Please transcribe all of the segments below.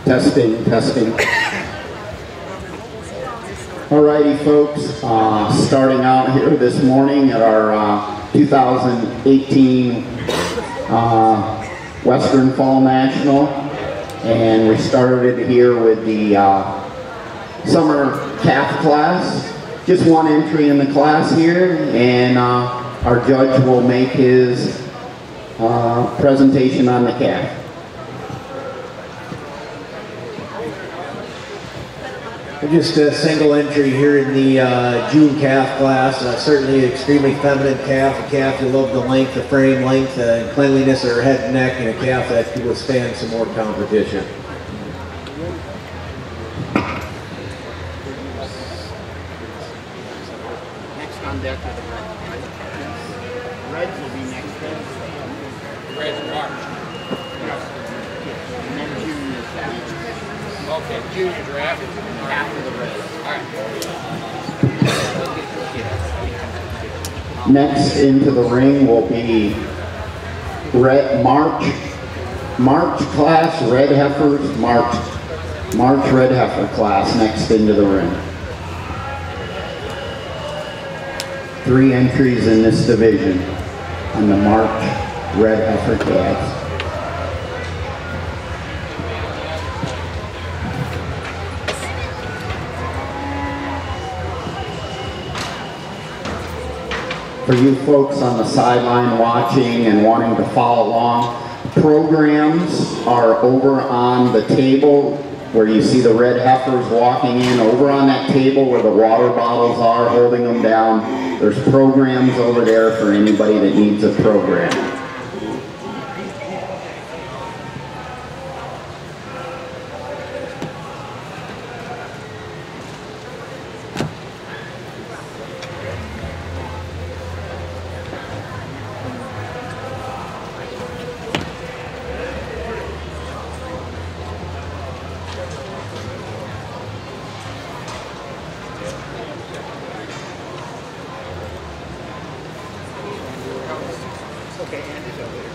Testing, testing. Alrighty, folks, starting out here this morning at our 2018 Western Fall National, and we started here with the summer calf class. Just one entry in the class here, and our judge will make his presentation on the calf. Just a single entry here in the June calf class. Certainly an extremely feminine calf, a calf who loved the length, the frame length, and cleanliness of her head and neck, and a calf that could withstand some more competition. Next on deck are the red. Reds will be next day. Red's March. And then June is that. Okay, junior draft. After the red. All right. Next into the ring will be red March class, red heifers, March red heifer class next into the ring. 3 entries in this division on the March red heifer calves. For you folks on the sideline watching and wanting to follow along, programs are over on the table where you see the red heifers walking in. Over on that table where the water bottles are, holding them down, there's programs over there for anybody that needs a program. Okay, Andy's over there.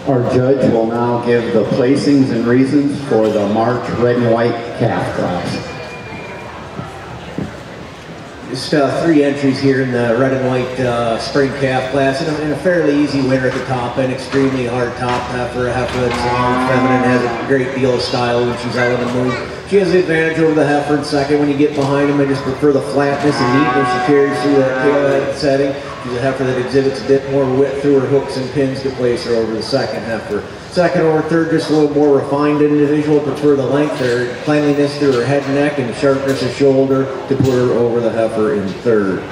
Our judge will now give the placings and reasons for the March red and white calf class. Just 3 entries here in the red and white spring calf class, and a fairly easy winner at the top end. Extremely hard top heifer, a heifer that's long, feminine, has a great deal of style when she's out on the move. She has the advantage over the heifer in second. When you get behind them, I just prefer the flatness and neatness she carries through that tail head setting. She's a heifer that exhibits a bit more width through her hooks and pins to place her over the second heifer. Second or third, just a little more refined individual, prefer the length or cleanliness through her head and neck and sharpness of shoulder to put her over the heifer in third.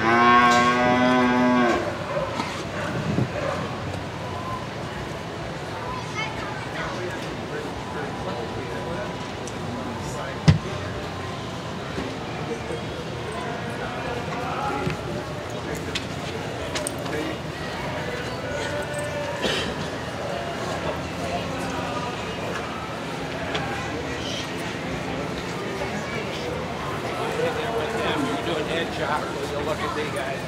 Look at these guys.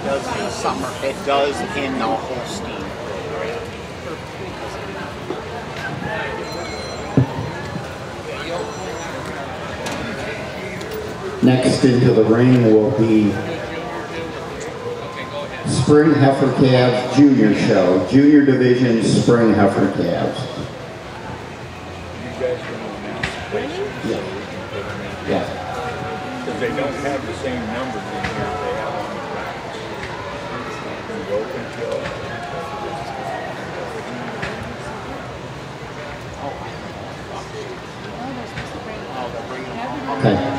Does in the summer. It does in the Holstein. Next into the ring will be Spring Heifer Calves Junior Show, Junior Division Spring Heifer Calves. You guys can announce places. Yeah. Yeah. Because they don't have the same numbers in here they have on the tracks. You open till.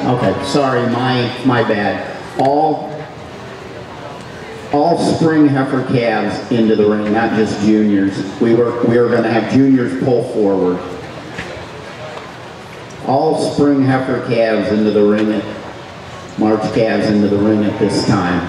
Okay, sorry, my bad. All spring heifer calves into the ring, not just juniors. We were going to have juniors pull forward. All spring heifer calves into the ring, March calves into the ring at this time.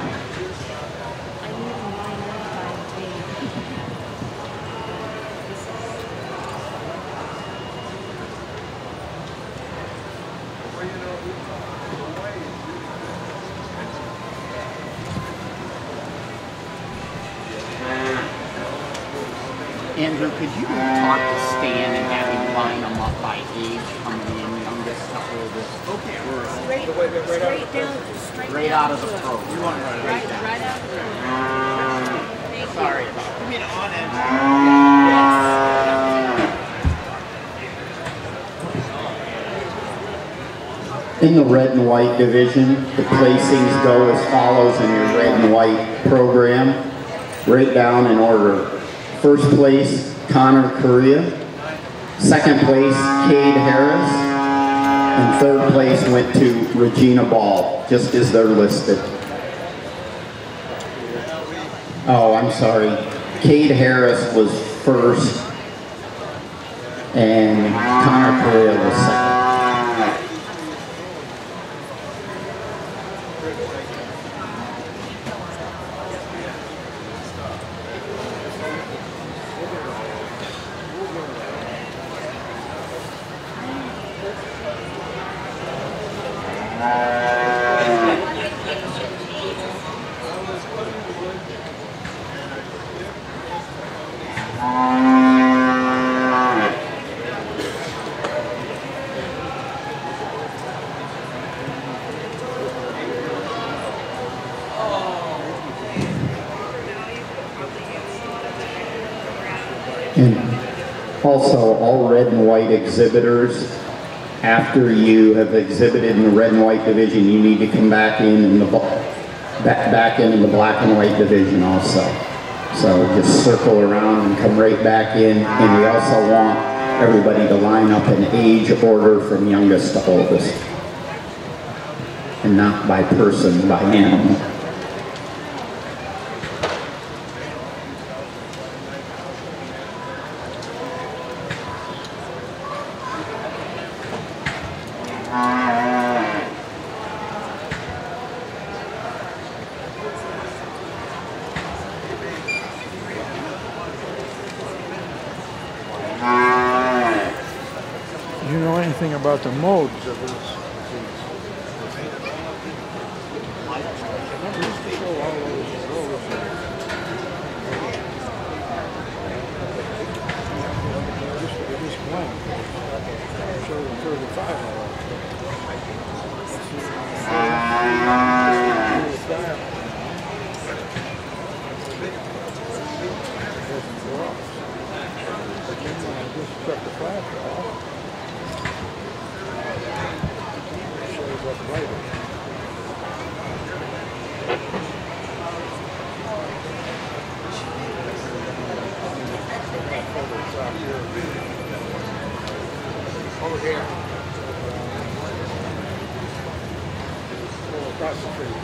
Andrew, could you talk to Stan and have him line them up by age, coming in youngest to oldest? Okay. Straight out of the throat. You want to run right down. Right out of the throat. Thank you. Sorry about that. You mean on end? Yes. In the red and white division, the placings go as follows in your red and white program, right down in order. First place, Connor Correa. Second place, Cade Harris. And third place went to Regina Ball, just as they're listed. Oh, I'm sorry. Cade Harris was first, and Connor Correa was second. And also, all red and white exhibitors, after you have exhibited in the red and white division, you need to come back in the back in the black and white division also. So just circle around and come right back in. And we also want everybody to line up in age order from youngest to oldest. and not by person, by animal. Do you know anything about the modes of this disease? Used to show all those rows there. It just blank. Show the 35 all right. Just shut the flash off. It shows up later. Over here. Across the street.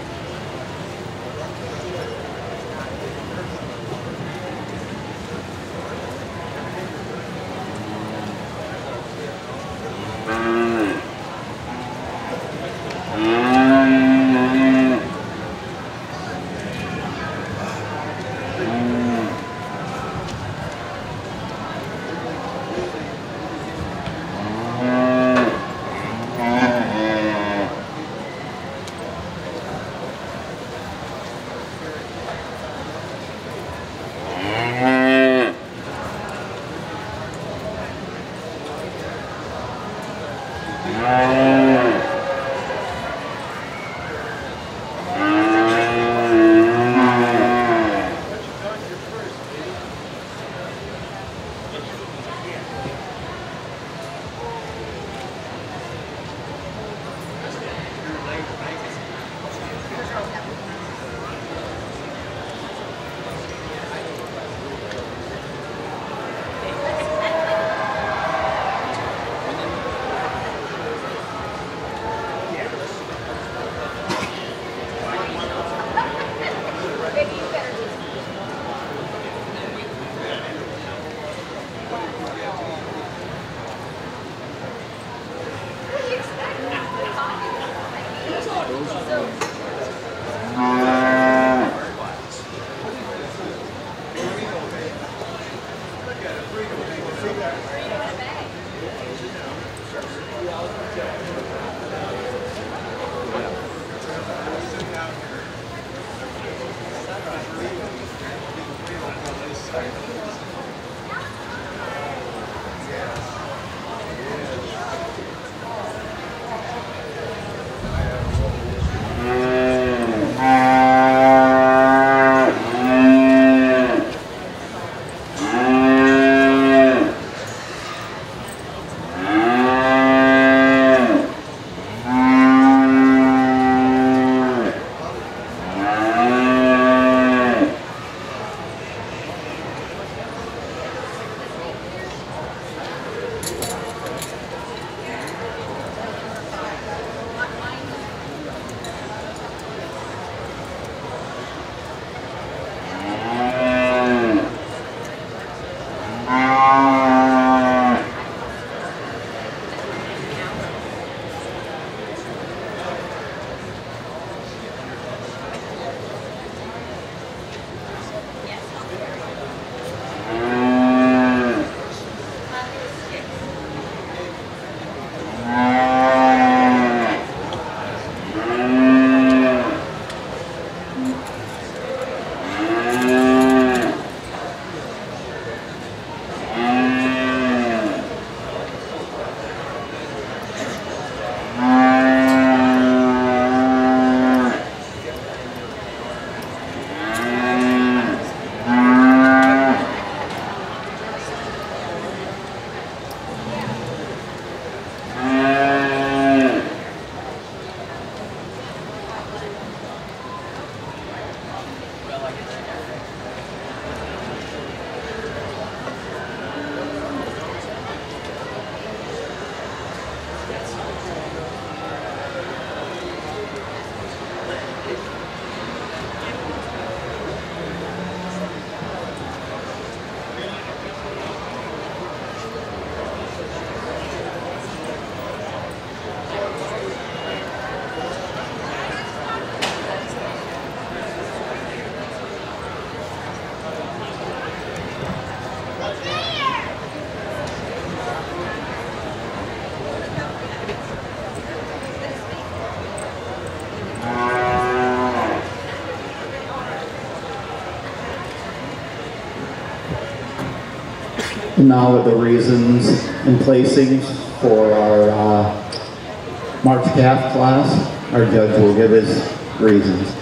Now the reasons and placings for our March calf class. Our judge will give his reasons.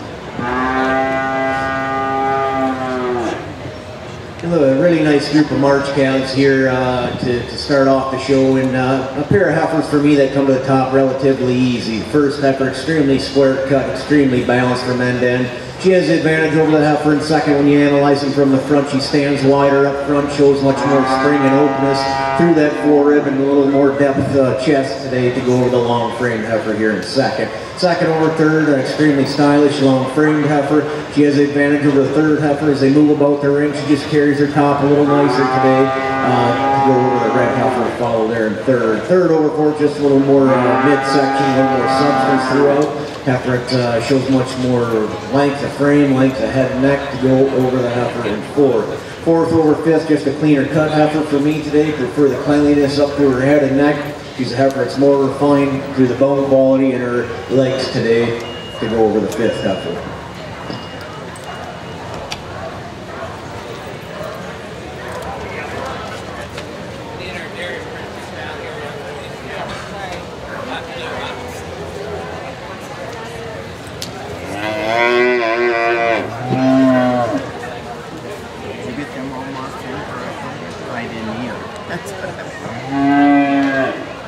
A really nice group of March calves here to start off the show, and a pair of heifers for me that come to the top relatively easy. First heifer, extremely square cut, extremely balanced from end to end. She has the advantage over the heifer in second. When you analyze them from the front, she stands wider up front, shows much more spring and openness through that forerib, and a little more depth chest today to go over the long framed heifer here in second. Second over third, an extremely stylish long framed heifer. She has the advantage over the third heifer as they move about the ring. She just carries her top a little nicer today to go over the red heifer to follow there in third. Third over fourth, just a little more midsection, a little more substance throughout. Heifer shows much more length of frame, length of head and neck to go over the heifer in fourth. Fourth over fifth, just a cleaner cut heifer for me today. Prefer the cleanliness up to her head and neck. She's a heifer that's more refined through the bone quality in her legs today to go over the fifth heifer.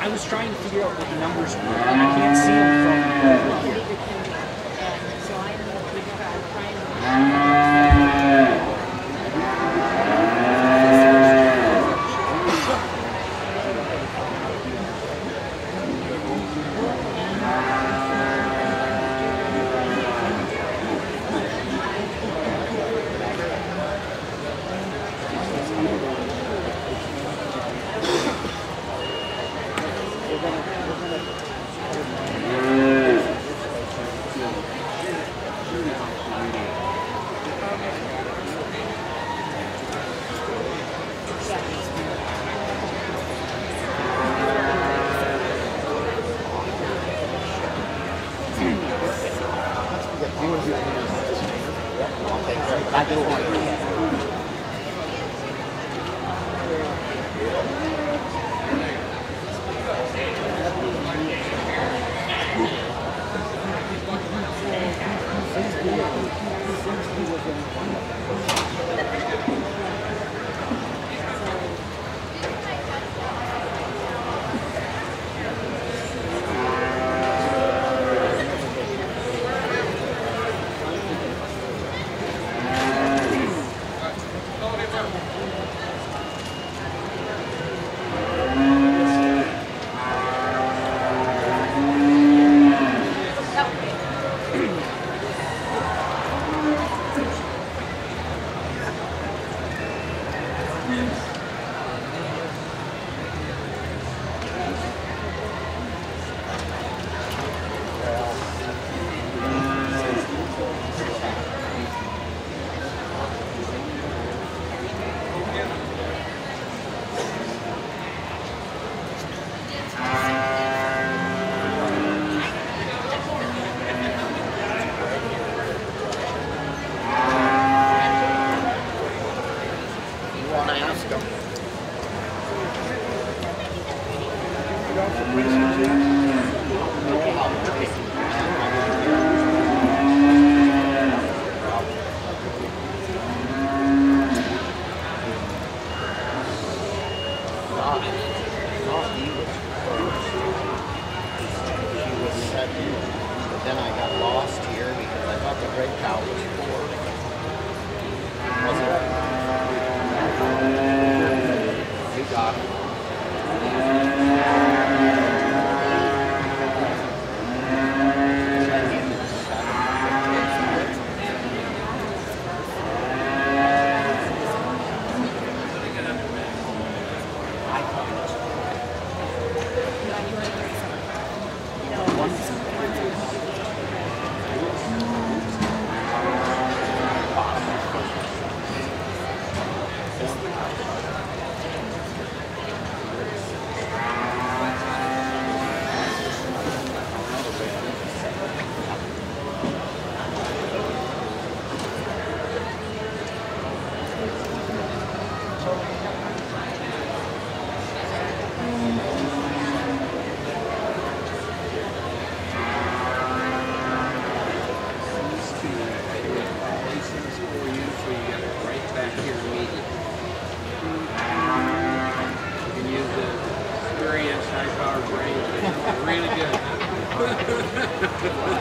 I was trying to figure out what the numbers were. I can't see them from over here.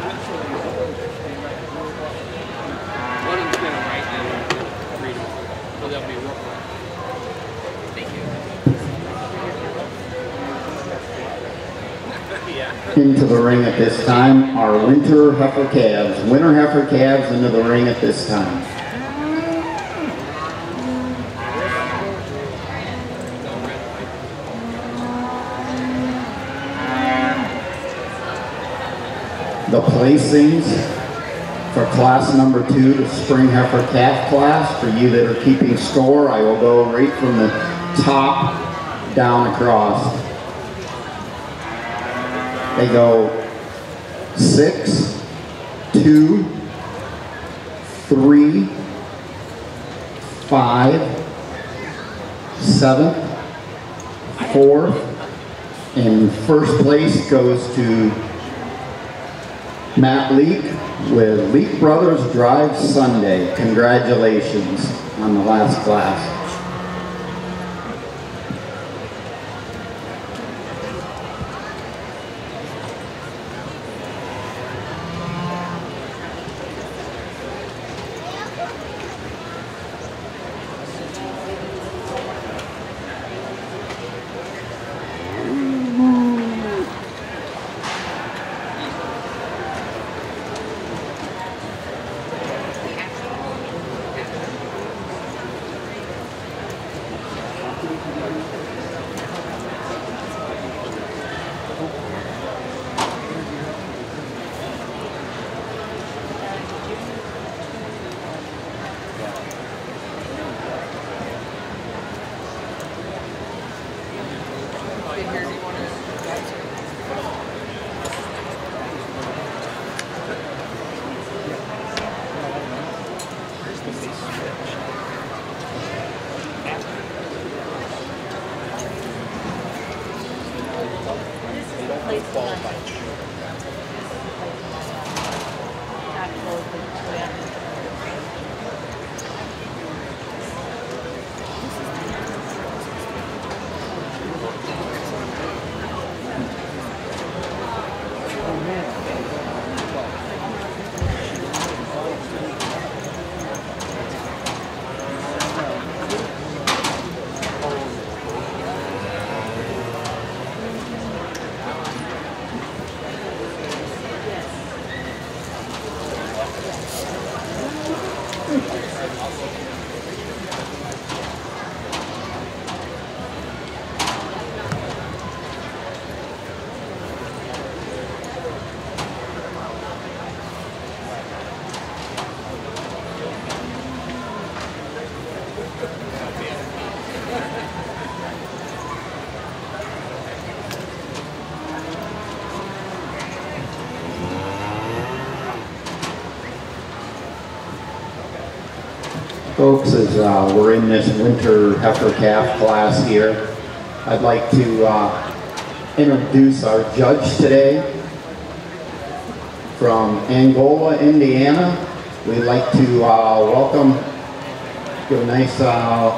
One of them's gonna write and read them. So they'll be real quick. Thank you. Yeah. Into the ring at this time are winter heifer calves. Winter heifer calves into the ring at this time. The placings for class number 2, the spring heifer calf class. For you that are keeping score, I will go right from the top down across. They go 6, 2, 3, 5, 7, 4, and first place goes to Matt Leak with Leak Brothers Drive Sunday. Congratulations on the last class. Folks, as we're in this winter heifer calf class here, I'd like to introduce our judge today from Angola, Indiana. We'd like to give a nice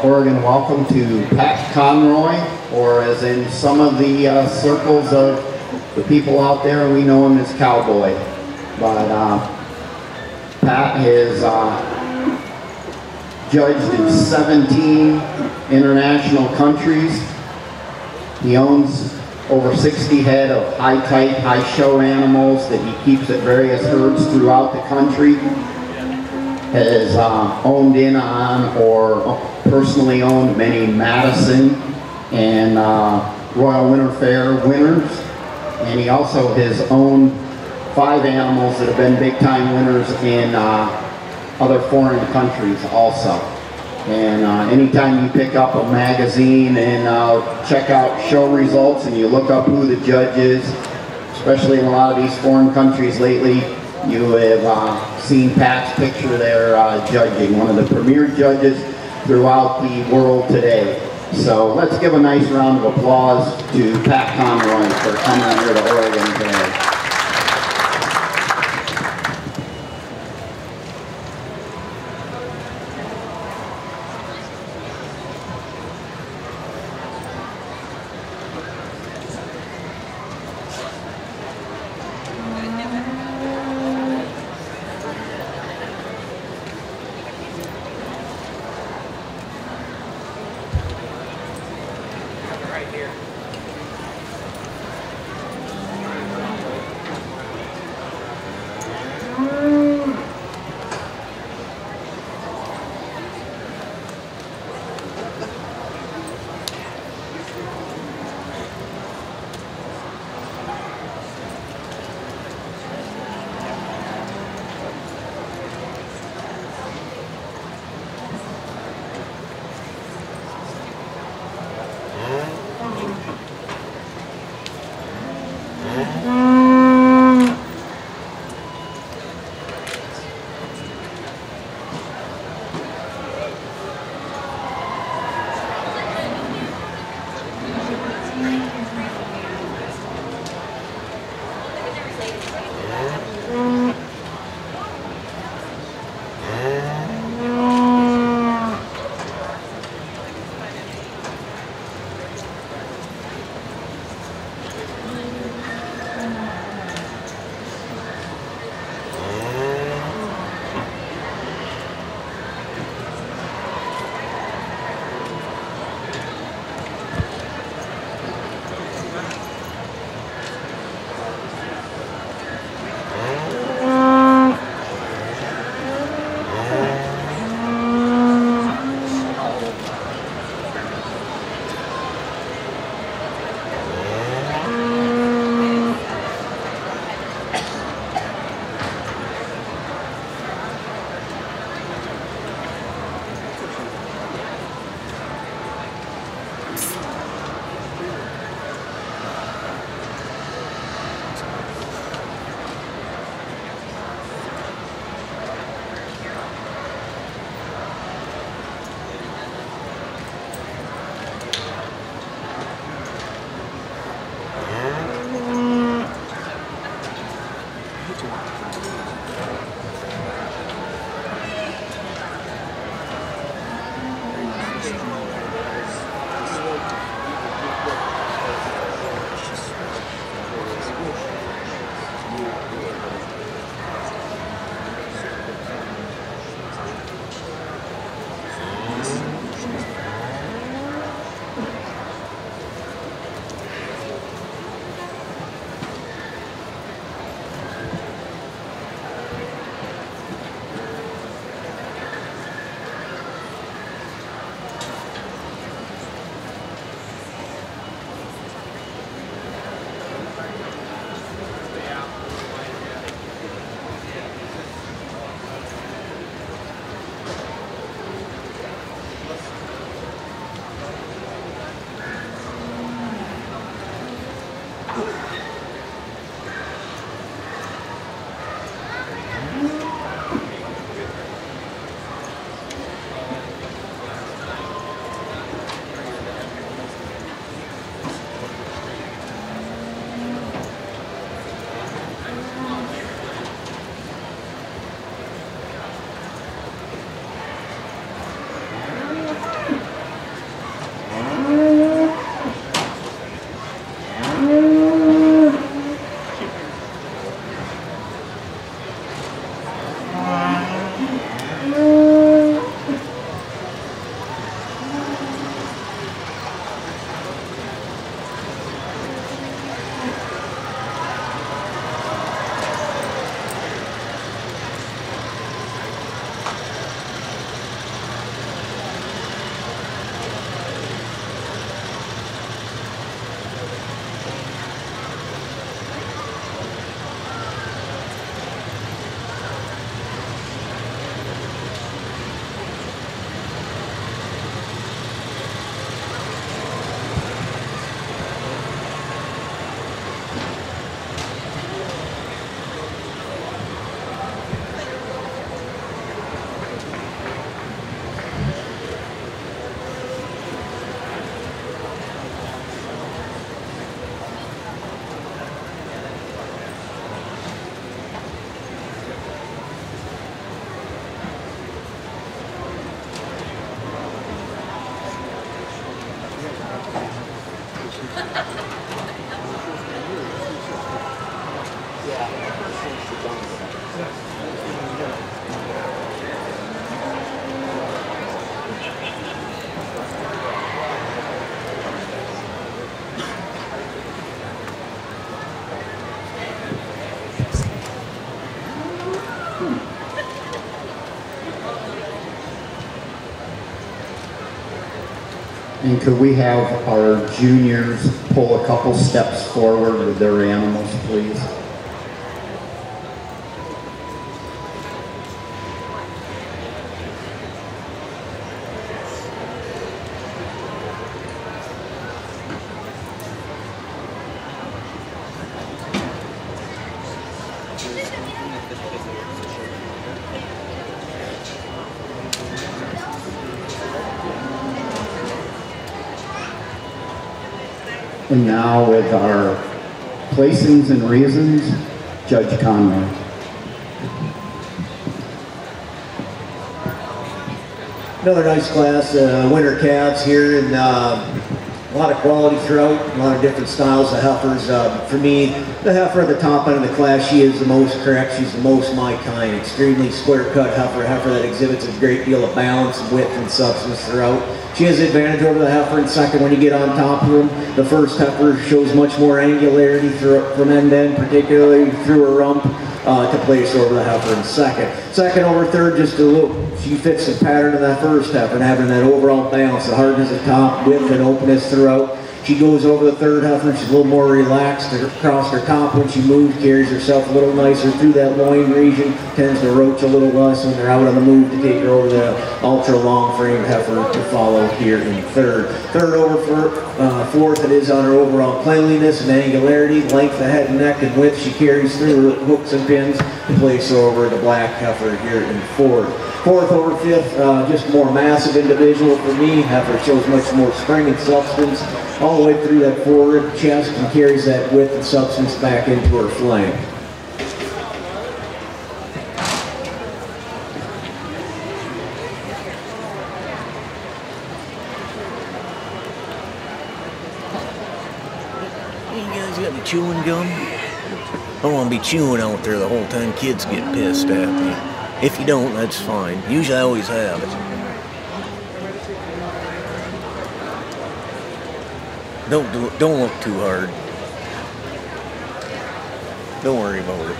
Oregon welcome to Pat Conroy, or as in some of the circles of the people out there, we know him as Cowboy. But Pat has judged in 17 international countries. He owns over 60 head of high-type, high-show animals that he keeps at various herds throughout the country. Has owned in on or personally owned many Madison and Royal Winter Fair winners. And he also has owned 5 animals that have been big-time winners in other foreign countries also. And anytime you pick up a magazine and check out show results and you look up who the judge is, especially in a lot of these foreign countries lately, you have seen Pat's picture there judging, one of the premier judges throughout the world today. So let's give a nice round of applause to Pat Conroy for coming here to Oregon today. And could we have our juniors pull a couple steps forward with their animals, please? And now with our placings and reasons, Judge Conway. Another nice class, winter calves here, and a lot of quality throughout, a lot of different styles of heifers. For me, the heifer at the top end of the class, she is the most correct. She's the most my kind. Extremely square-cut heifer that exhibits a great deal of balance, width, and substance throughout. She has the advantage over the heifer in second when you get on top of them. The first heifer shows much more angularity from end to end, particularly through her rump, to place over the heifer in second. Second over third, just a little, she fits the pattern of that first heifer and having that overall balance, the hardness at top, width, and openness throughout. She goes over the third heifer, she's a little more relaxed across her top when she moves, carries herself a little nicer through that loin region, tends to roach a little less when they're out on the move to take her over the ultra long frame heifer to follow here in third. Third over fourth, it is on her overall cleanliness and angularity, length of head and neck and width she carries through her hooks and pins to place her over the black heifer here in fourth. Fourth over fifth, just more massive individual for me. Heifer shows much more spring and substance all the way through that forward chest and carries that width and substance back into her flank. You guys got any chewing gum? I don't want to be chewing out there the whole time kids get pissed at me. If you don't, that's fine. Usually I always have it. Don't look too hard. Don't worry about it.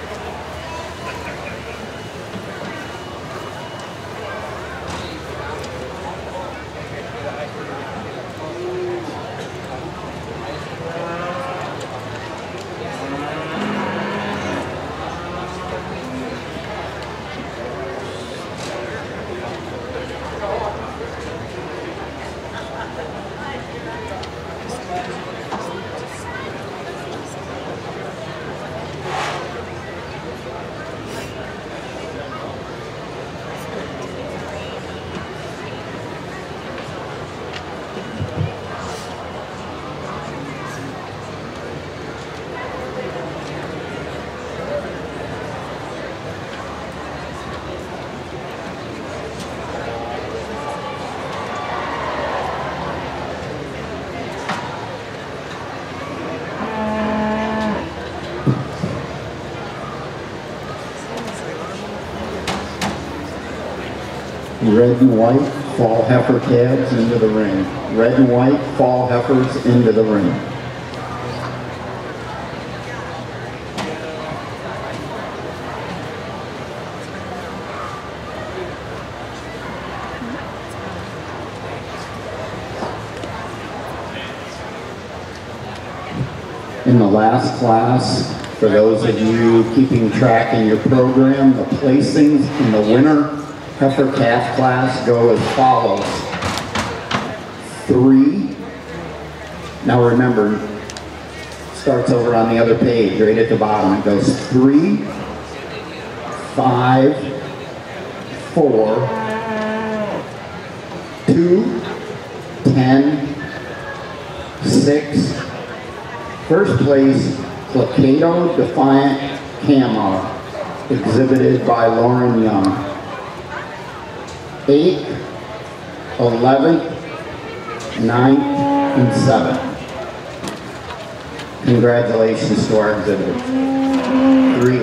Red and white fall heifer calves into the ring. Red and white fall heifers into the ring. In the last class, for those of you keeping track in your program, the placings in the winner heifer calf class go as follows. 3. Now remember, starts over on the other page, right at the bottom. It goes 3, 5, 4, 2, 10, 6. First place, Placato Defiant Camo, exhibited by Lauren Young. 8th, 11th, 9th, and 7th. Congratulations to our exhibitors. 3.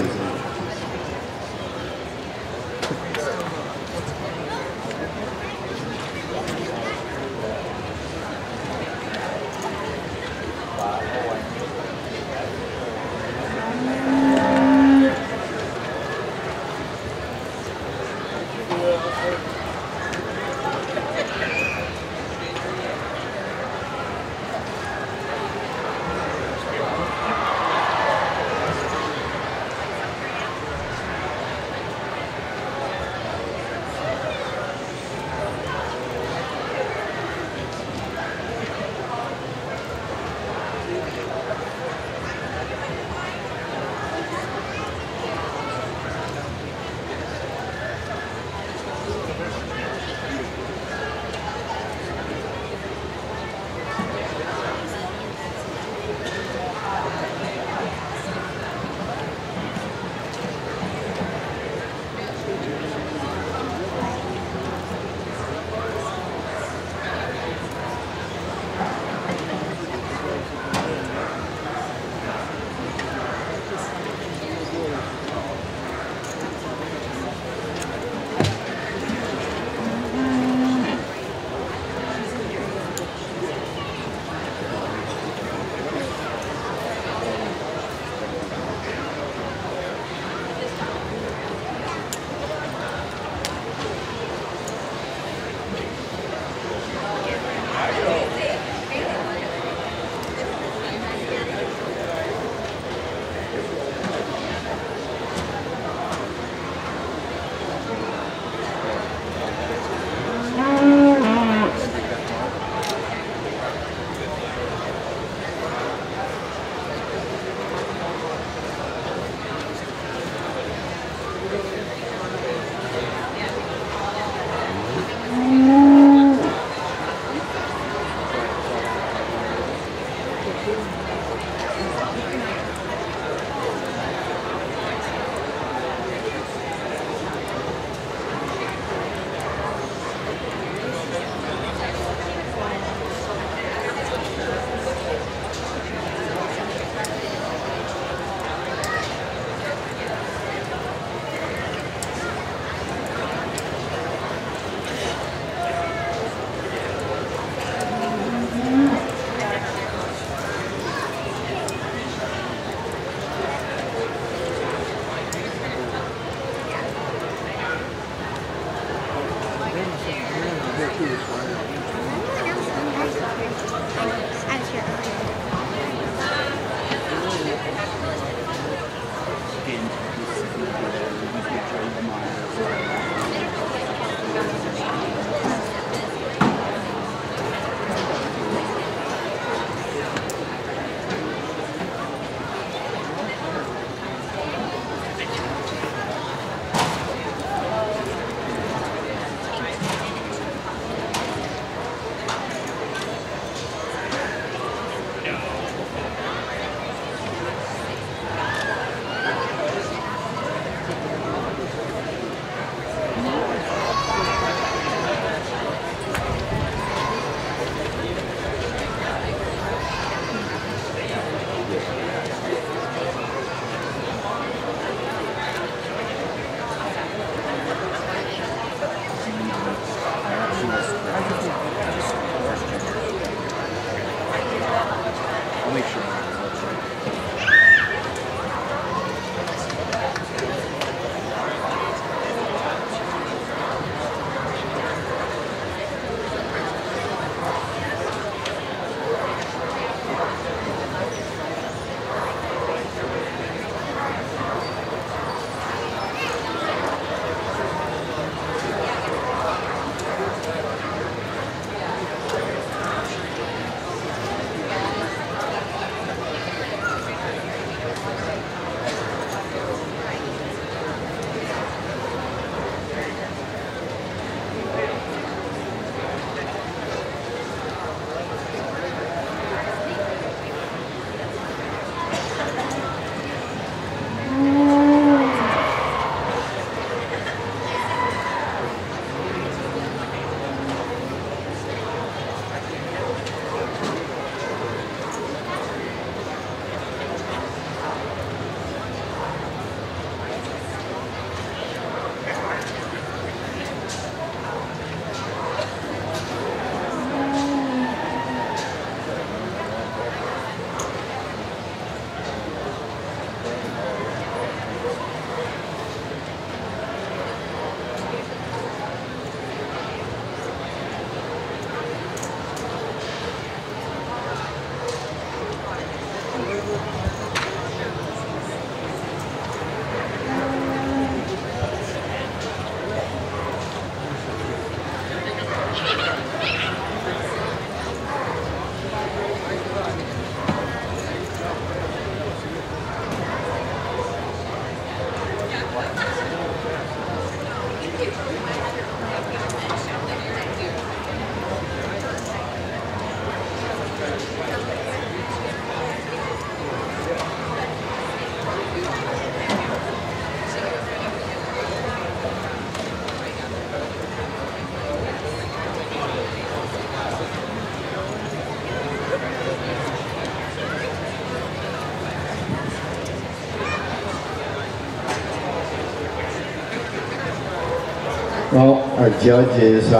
Well, our judge is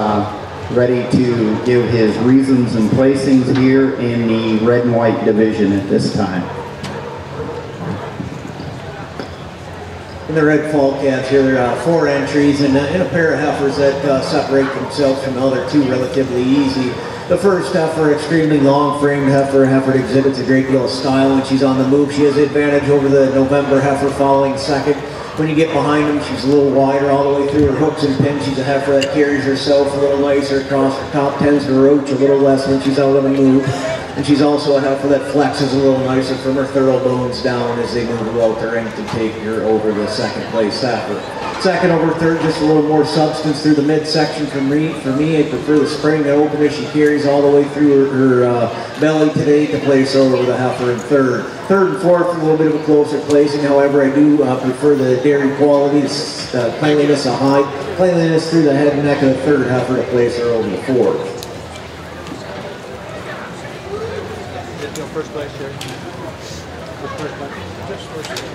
ready to give his reasons and placings here in the red and white division at this time. In the red fall calves here, there are 4 entries and a pair of heifers that separate themselves from the other 2 relatively easy. The first heifer, extremely long-framed heifer. Heifer exhibits a great deal of style when she's on the move. She has the advantage over the November heifer following second. When you get behind them, she's a little wider all the way through her hooks and pins. She's a heifer that carries herself a little nicer across her top, tends to roach a little less when she's out on the move. And she's also a heifer that flexes a little nicer from her thoroughbones down as they move out the ring to take her over the second place heifer. Second over third, just a little more substance through the midsection for me. I prefer the spring that open as she carries all the way through her belly today to place over the heifer in third. Third and fourth, a little bit of a closer placing. However, I do prefer the dairy quality, the cleanliness of hide, cleanliness through the head and neck of the third heifer to place her over the fourth. First place here. First place. Just first place.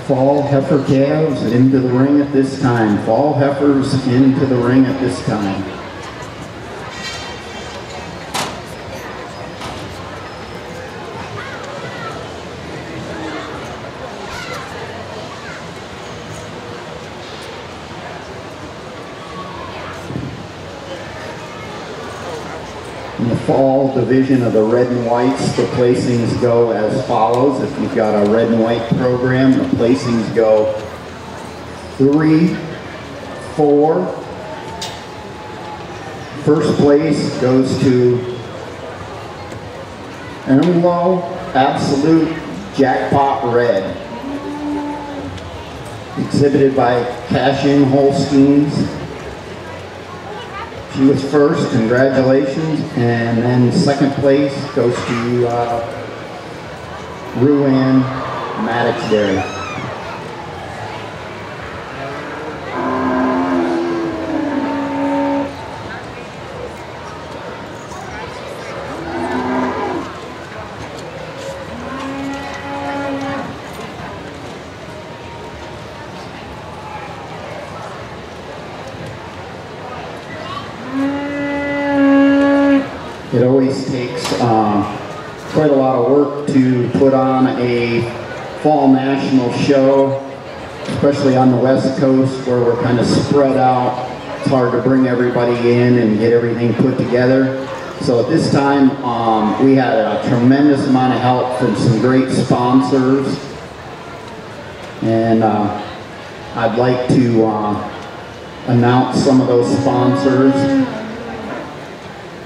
Fall heifer calves into the ring at this time. Fall heifers into the ring at this time. In the fall division of the red and whites, the placings go as follows. If you've got a red and white program, the placings go 3, 4. First place goes to Emerald Absolute Jackpot Red, exhibited by Cash-In Holsteins. She was first, congratulations, and then second place goes to Ruan Maddox Dairy. It always takes quite a lot of work to put on a fall national show, especially on the West Coast where we're kind of spread out. It's hard to bring everybody in and get everything put together. So at this time, we had a tremendous amount of help from some great sponsors. And I'd like to announce some of those sponsors.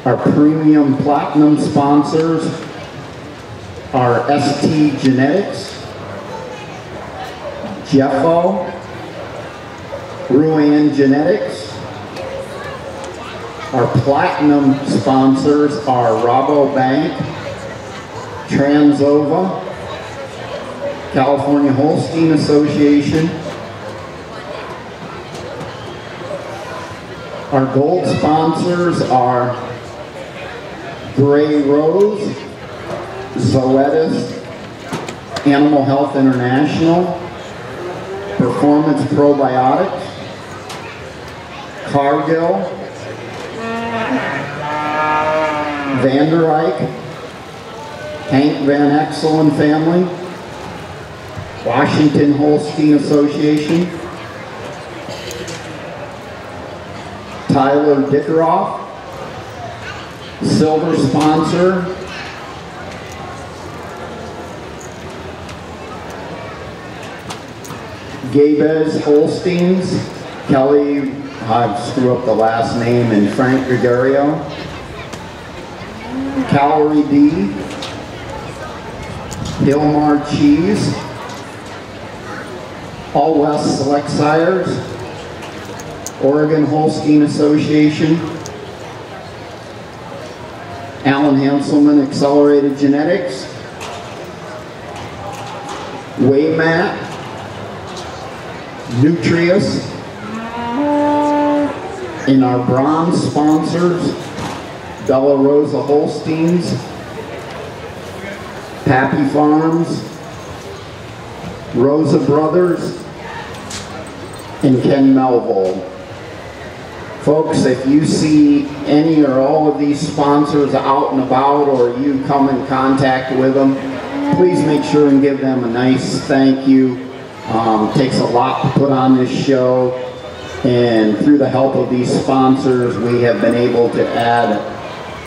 Our premium platinum sponsors are ST Genetics, Jeffo, Ruan Genetics, Our platinum sponsors are Rabobank, Transova, California Holstein Association. Our gold sponsors are Gray Rose, Zoetis, Animal Health International, Performance Probiotics, Cargill, Vander Eyck, Hank Van Exel and family, Washington Holstein Association, Tyler Dickeroff, silver sponsor, Gabez Holsteins, Kelly, I screw up the last name, and Frank Gregorio, Calorie D, Hillmar Cheese, All West Select Sires, Oregon Holstein Association, Alan Hanselman Accelerated Genetics, Waymat, Nutrius, and our bronze sponsors, Bella Rosa Holsteins, Pappy Farms, Rosa Brothers, and Ken Melville. Folks, if you see any or all of these sponsors out and about, or you come in contact with them, please make sure and give them a nice thank you. It takes a lot to put on this show, and through the help of these sponsors, we have been able to add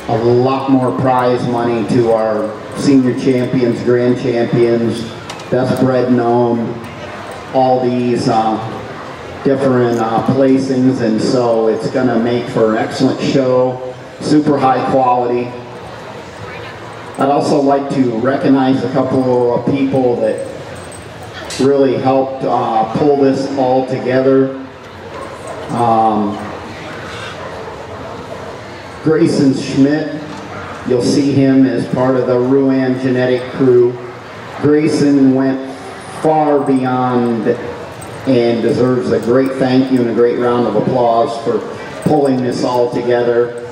a lot more prize money to our senior champions, grand champions, best bred known, all these different placings, and so it's going to make for an excellent show, super high quality. I'd also like to recognize a couple of people that really helped pull this all together. Grayson Schmidt, you'll see him as part of the Ruan genetic crew. Grayson went far beyond and deserves a great thank you and a great round of applause for pulling this all together.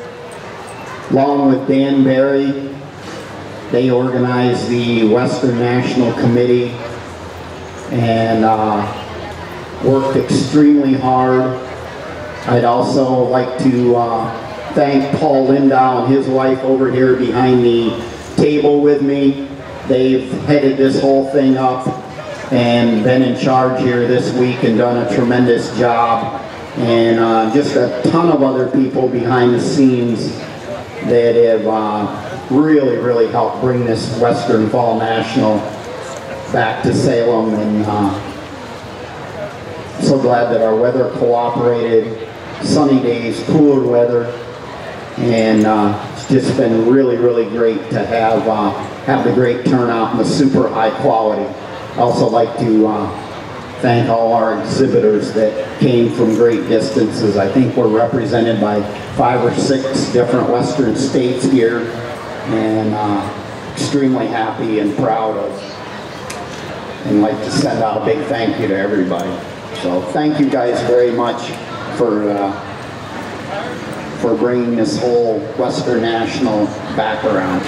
Along with Dan Barry, they organized the Western National Committee and worked extremely hard. I'd also like to thank Paul Lindow and his wife over here behind the table with me. They've headed this whole thing up and been in charge here this week and done a tremendous job. And just a ton of other people behind the scenes that have really, really helped bring this Western Fall National back to Salem. And so glad that our weather cooperated. Sunny days, cooler weather, and it's just been really, really great to have the great turnout and the super high quality. I'd also like to thank all our exhibitors that came from great distances. I think we're represented by 5 or 6 different Western states here, and extremely happy and proud of, and like to send out a big thank you to everybody. So thank you guys very much for bringing this whole Western National back around.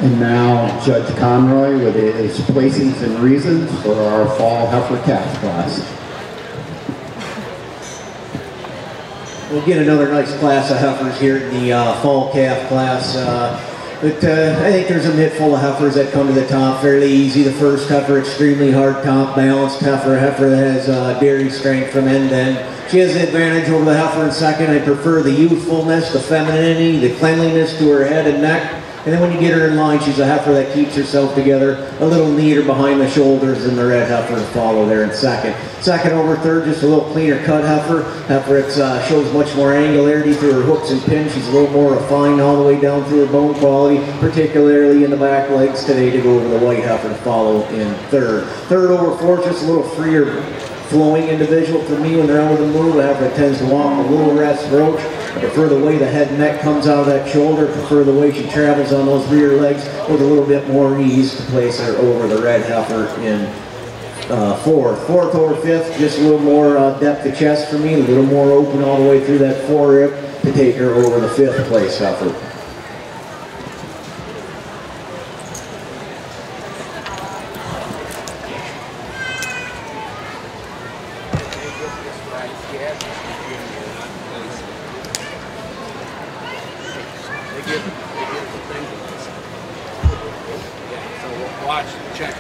And now Judge Conroy with his placings and reasons for our fall heifer calf class. We'll get another nice class of heifers here in the fall calf class. But I think there's a mitt full of heifers that come to the top fairly easy. The first heifer, extremely hard top, balanced heifer, a heifer that has dairy strength from end to end. She has the advantage over the heifer in second. I prefer the youthfulness, the femininity, the cleanliness to her head and neck. And then when you get her in line, she's a heifer that keeps herself together, a little neater behind the shoulders than the red heifer to follow there in second. Second over third, just a little cleaner cut heifer. Heifer that shows much more angularity through her hooks and pins. She's a little more refined all the way down through her bone quality, particularly in the back legs today to go over the white heifer to follow in third. Third over fourth, just a little freer flowing individual for me when they're out of the move. A heifer that tends to walk a little less roach. I prefer the way the head and neck comes out of that shoulder. Prefer the way she travels on those rear legs with a little bit more ease to place her over the red heifer in fourth. Fourth over fifth, just a little more depth of chest for me, a little more open all the way through that forearm to take her over the fifth place heifer. Watch, check.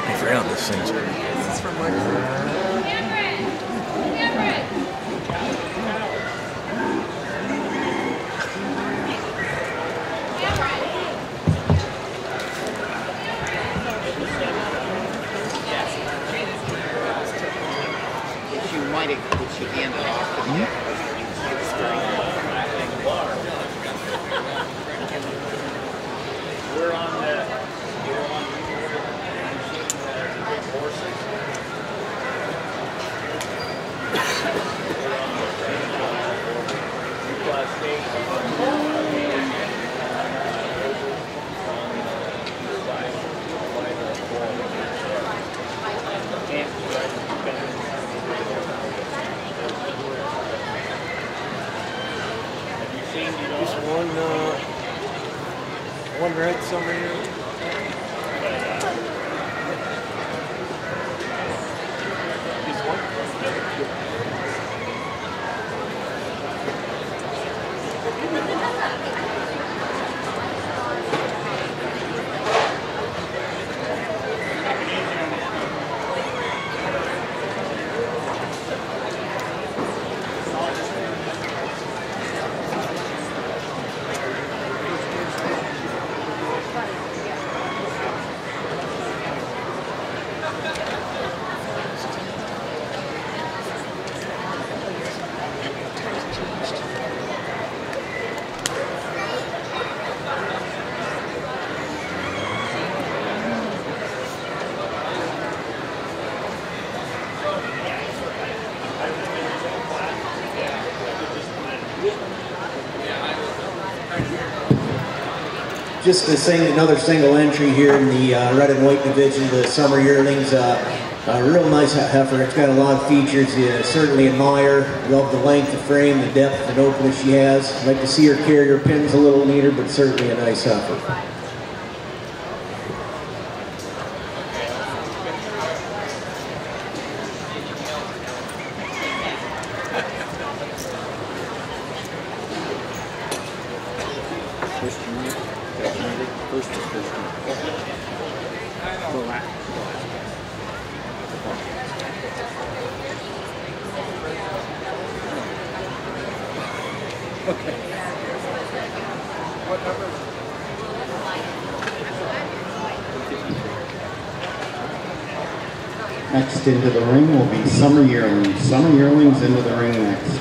I forgot this thing's. This is from Mark. She might have, she handed off to me. We're on the, horses. Just one red summer here. Just to sing another single entry here in the red and white division, the summer yearlings. A real nice heifer. It's got a lot of features you certainly admire. Love the length of frame, the depth and openness she has. Like to see her carry her pins a little neater, but certainly a nice heifer. Next into the ring will be summer yearlings. Summer yearlings into the ring next.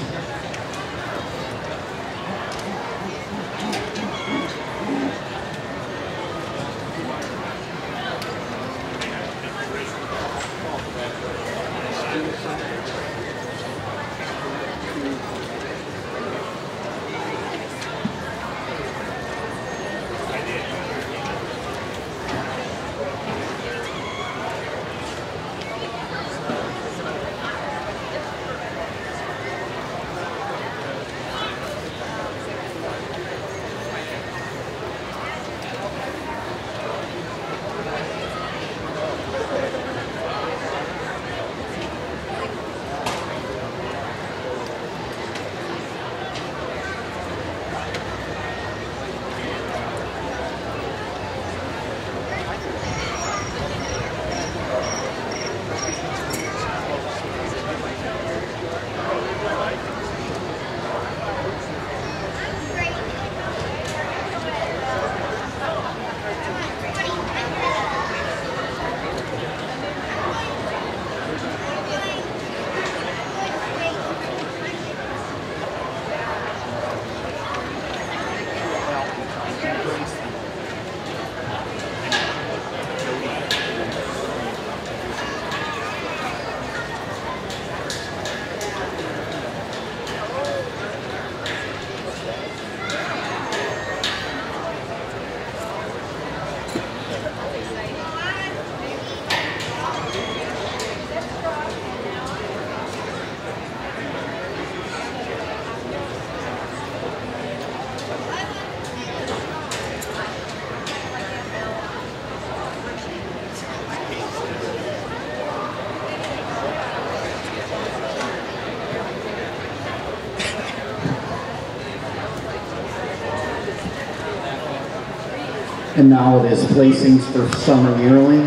And now it is placings for summer yearling,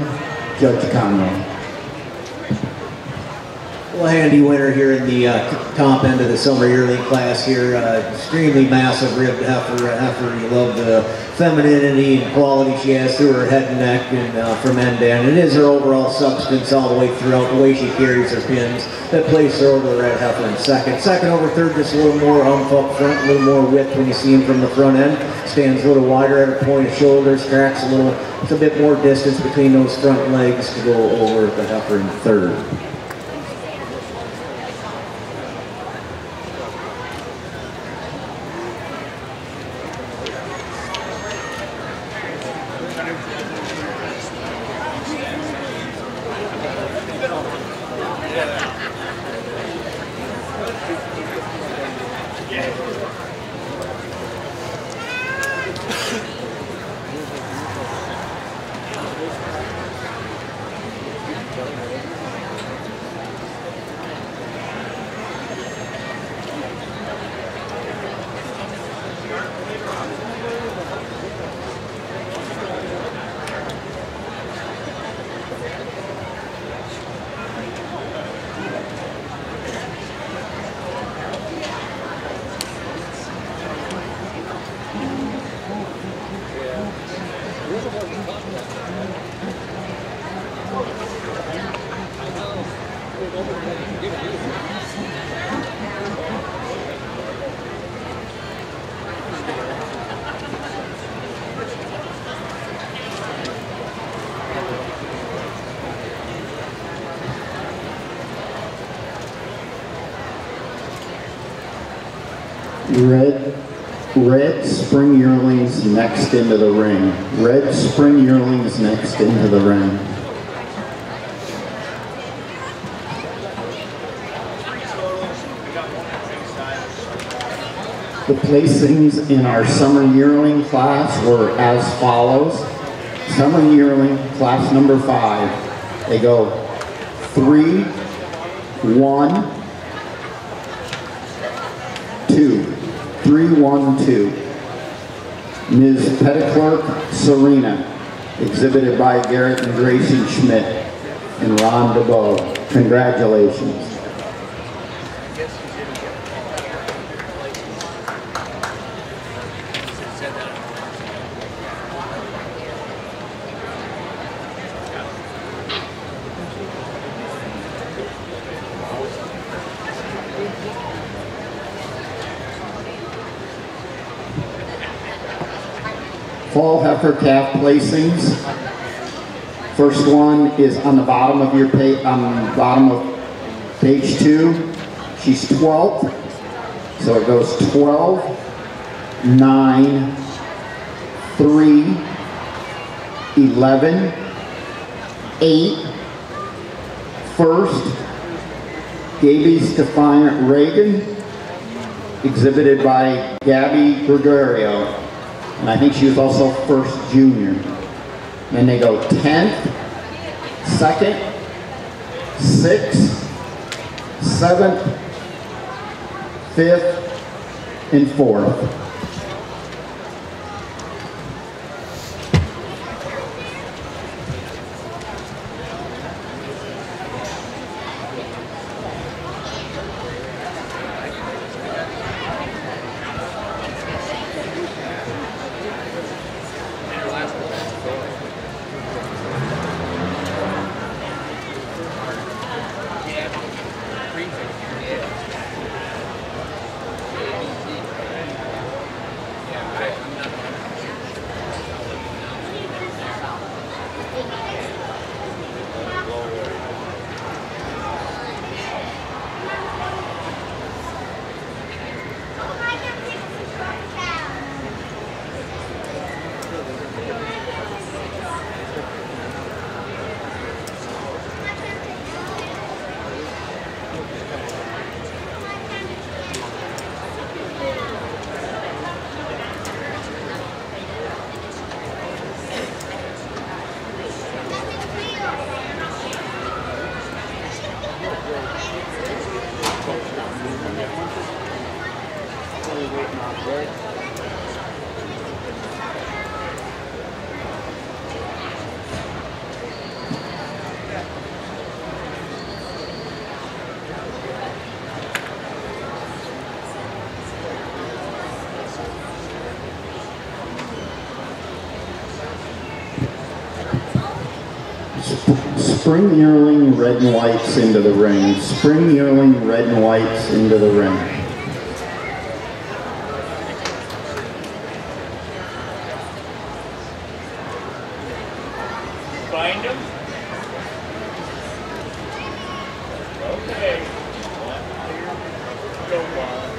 Judge Conroy. Well, handy winner here in the top end of the summer yearling class here. Extremely massive ribbed heifer. You love the femininity and quality she has through her head and neck and from end to end. It is her overall substance all the way throughout, the way she carries her pins that place her over the red heifer in second. Second over third, just a little more hump up front, a little more width when you see him from the front end. Stands a little wider at a point of shoulders, tracks a little, it's a bit more distance between those front legs to go over the heifer in third. Red spring yearlings next into the ring. Red spring yearlings next into the ring. The placings in our summer yearling class were as follows. Summer yearling class number 5. They go 3, 1, 2. 3-1-2. Ms. Petticlerk Serena, exhibited by Garrett and Gracie Schmidt and Ron DeBow. Congratulations. Fall heifer calf placings. First one is on the bottom of your page, bottom of page 2. She's 12th, so it goes 12, 9, 3, 11, 8. First, Gaby's Defiant Reagan, exhibited by Gabby Gregorio. And I think she was also first junior. And they go 10th, 2nd, 6th, 7th, 5th, and 4th. Spring yearling, red and whites into the ring. Spring yearling, red and whites into the ring. Find them? Okay. Go on.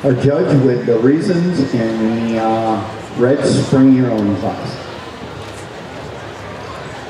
Our judge with the reasons in the red spring yearling class.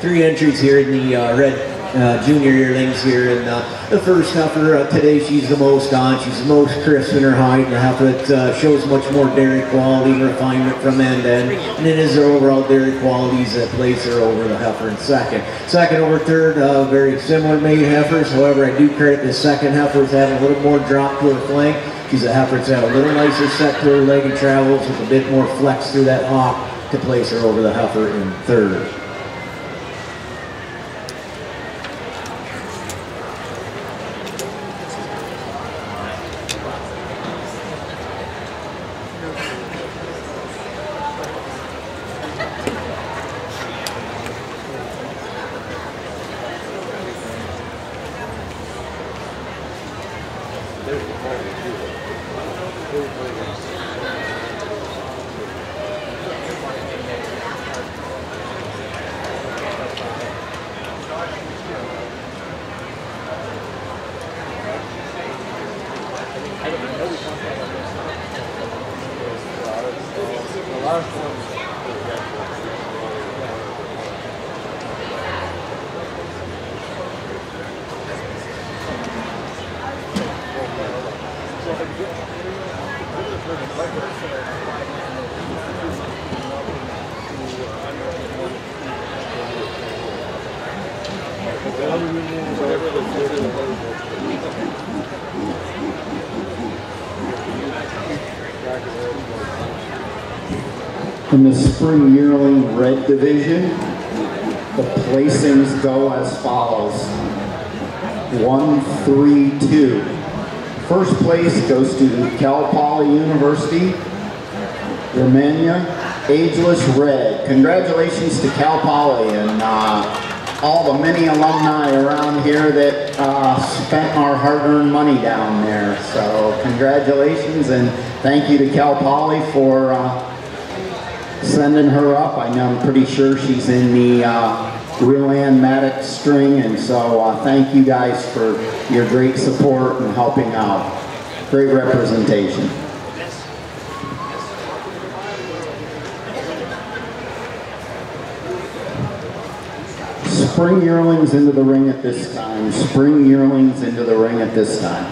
3 entries here in the red junior yearlings here. And the first heifer today, she's the most on. She's the most crisp in her hide. The heifer that shows much more dairy quality and refinement from end to end. And it is her overall dairy qualities that place her over the heifer in second. Second over third, very similar made heifers. However, I do credit the second heifer with having a little more drop to her flank. She's a heifer that's had a little nicer set to her leg and travels with a bit more flex through that hock to place her over the heifer in third. In the spring yearling red division, the placings go as follows. 1, 3, 2. First place goes to Cal Poly University, Romania, Ageless Red. Congratulations to Cal Poly and all the many alumni around here that spent our hard-earned money down there. So congratulations and thank you to Cal Poly for sending her up. I'm pretty sure she's in the Real Ann Maddox string, and so thank you guys for your great support and helping out. Great representation. Spring yearlings into the ring at this time. Spring yearlings into the ring at this time.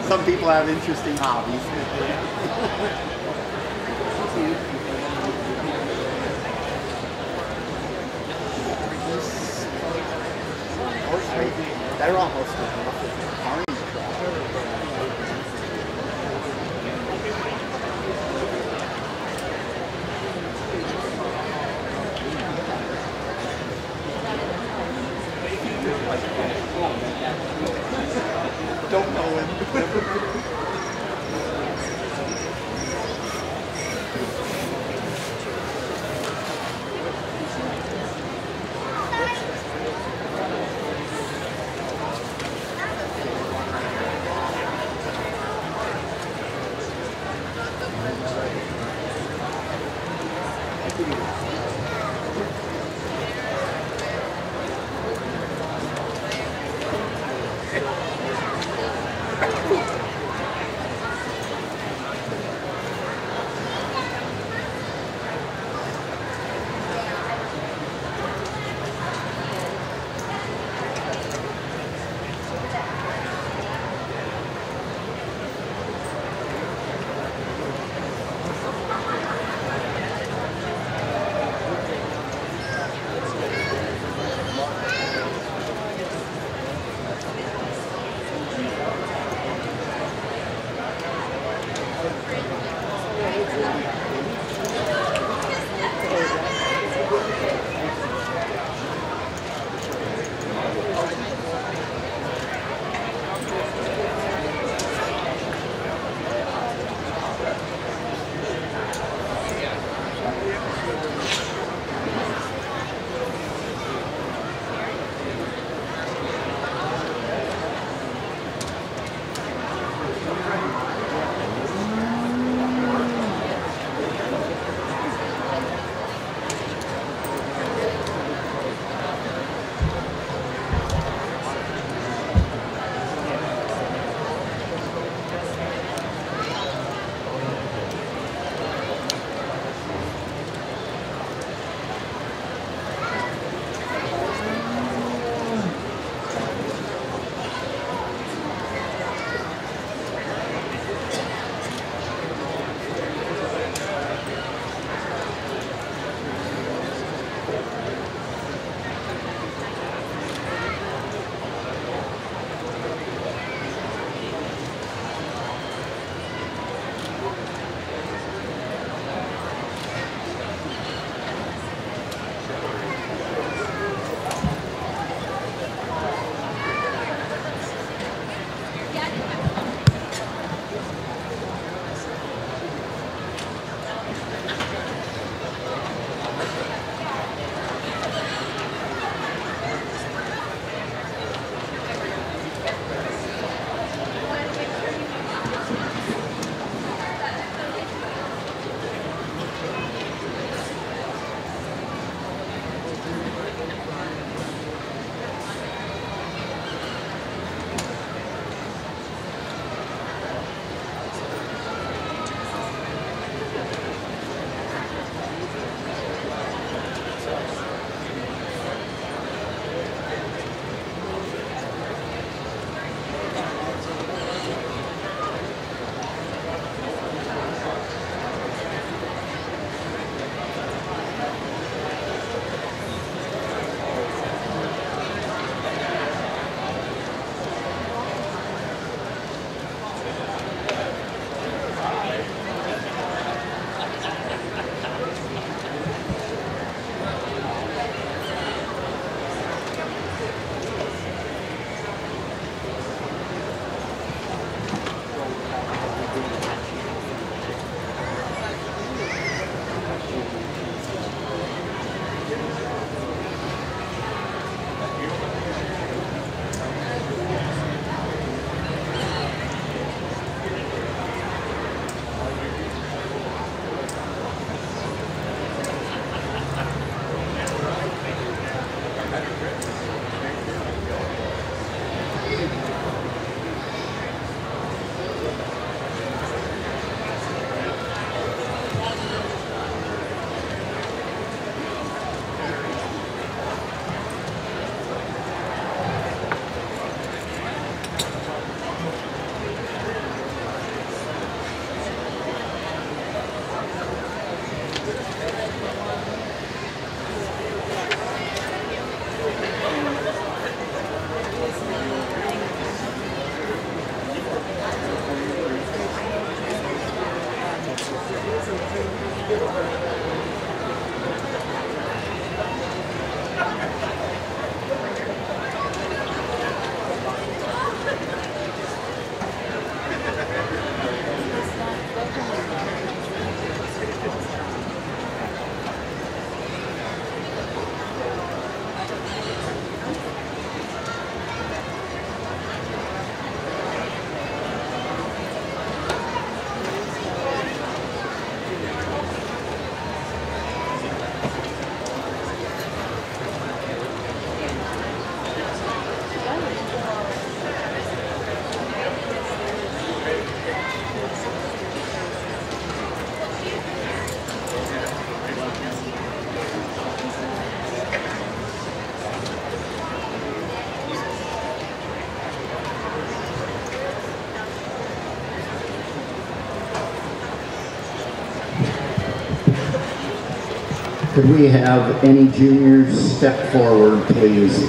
Some people have interesting hobbies. They're almost orange Don't know him. Could we have any juniors step forward, please?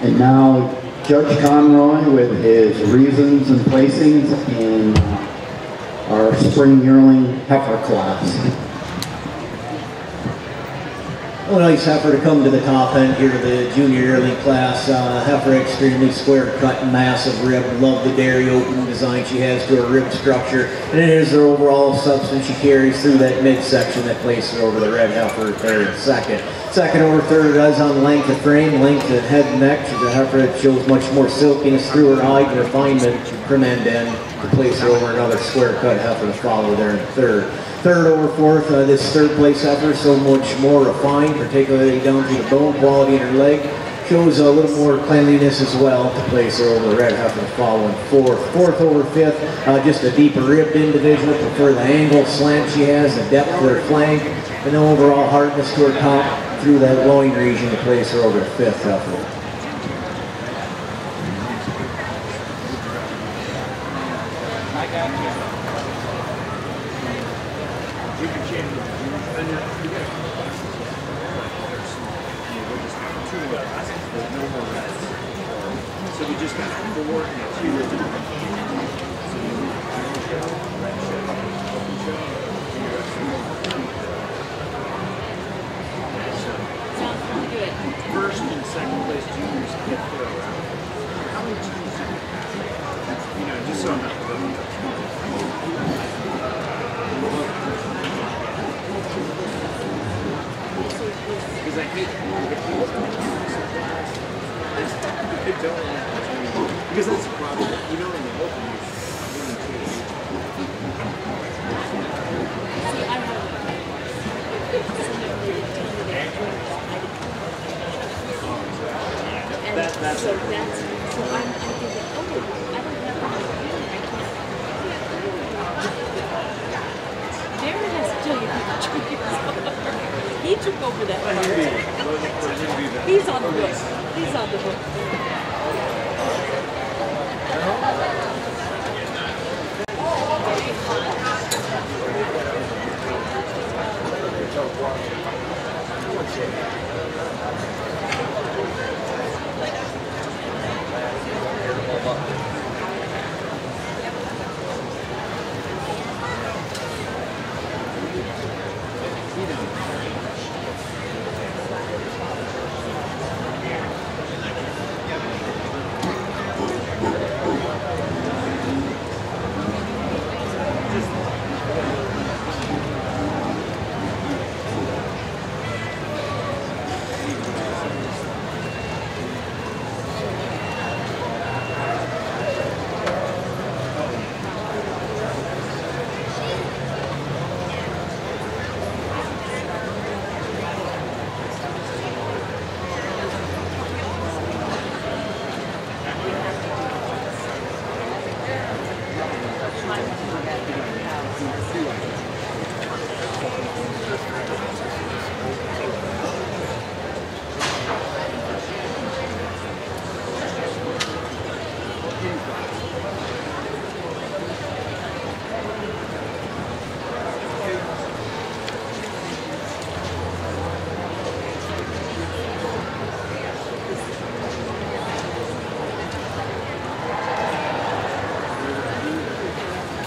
And now Judge Conroy with his reasons and placings in our spring yearling heifer class. A nice heifer to come to the top end here to the junior yearling class. Heifer extremely square cut and massive rib. Love the dairy open design she has to her rib structure. And it is her overall substance she carries through that midsection that places her over the red heifer there in second. Second over third is on length of frame, length of head and neck. She's a heifer that shows much more silkiness through her hide and refinement from end to end to place her over another square cut heifer to follow there in third. Third over fourth, this third place heifer, so much more refined, particularly down to the bone quality in her leg. Shows a little more cleanliness as well to place her over the red heifer following fourth. Fourth over fifth, just a deeper ribbed individual. Prefer the angle slant she has, the depth of her flank, and the overall hardness to her top through that loin region to place her over the fifth heifer. So we just got 4 and 2. Sounds really good. First and second place juniors get there around. How many times do you have? You know, just so I'm not because I hate because that's the problem. You know, in the open, that's so that's so I'm thinking, oh, I don't have Darren has to tell you how the trees. He took over that part. He's on the book. He's on the book.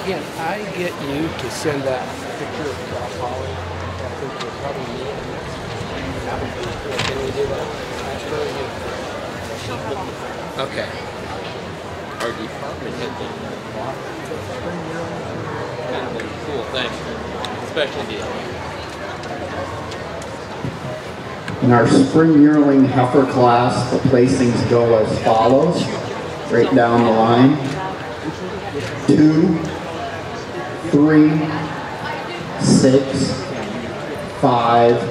Can I get you to send that picture of Holly? I think you'll probably need it. Can we do that? Okay. Our department had been kind of a cool thing. Special deal. In our spring yearling heifer class, the placings go as follows, right down the line. 2, 3, 6, 5.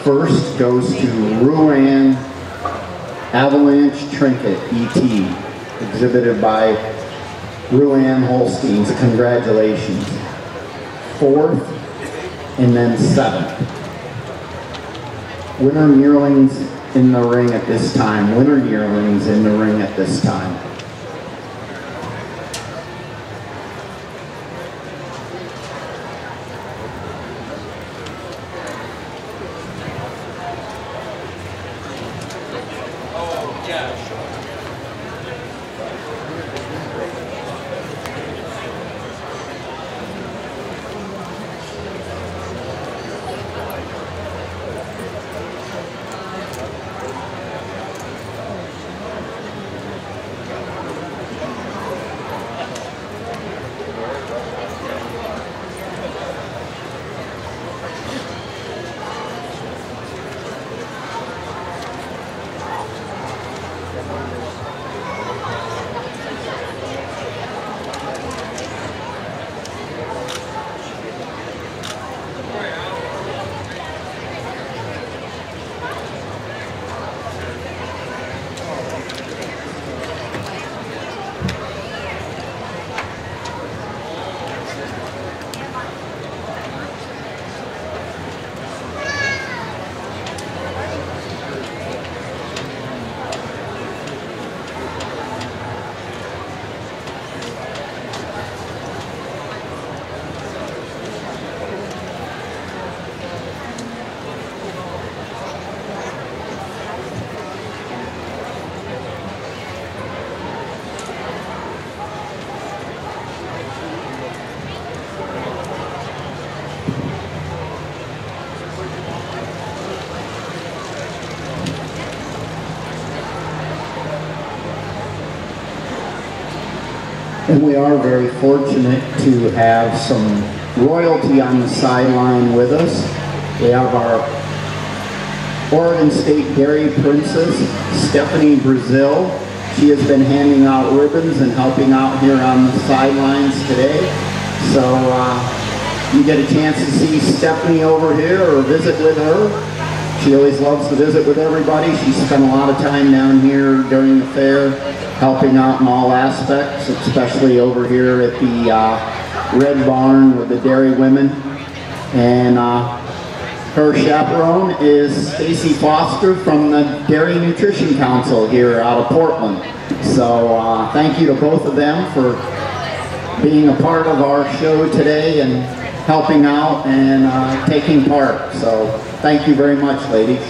First goes to Rouen Avalanche Trinket ET, exhibited by Rouen Holsteins. Congratulations. 4th, and then 7th. Winter yearlings in the ring at this time. Winter yearlings in the ring at this time. Oh, gosh. And we are very fortunate to have some royalty on the sideline with us. We have our Oregon State Dairy Princess, Stephanie Brazil. She has been handing out ribbons and helping out here on the sidelines today. So you get a chance to see Stephanie over here or visit with her. She always loves to visit with everybody. She spent a lot of time down here during the fair helping out in all aspects, especially over here at the Red Barn with the dairy women. And her chaperone is Stacy Foster from the Dairy Nutrition Council here out of Portland. So thank you to both of them for being a part of our show today and helping out and taking part. So thank you very much, ladies.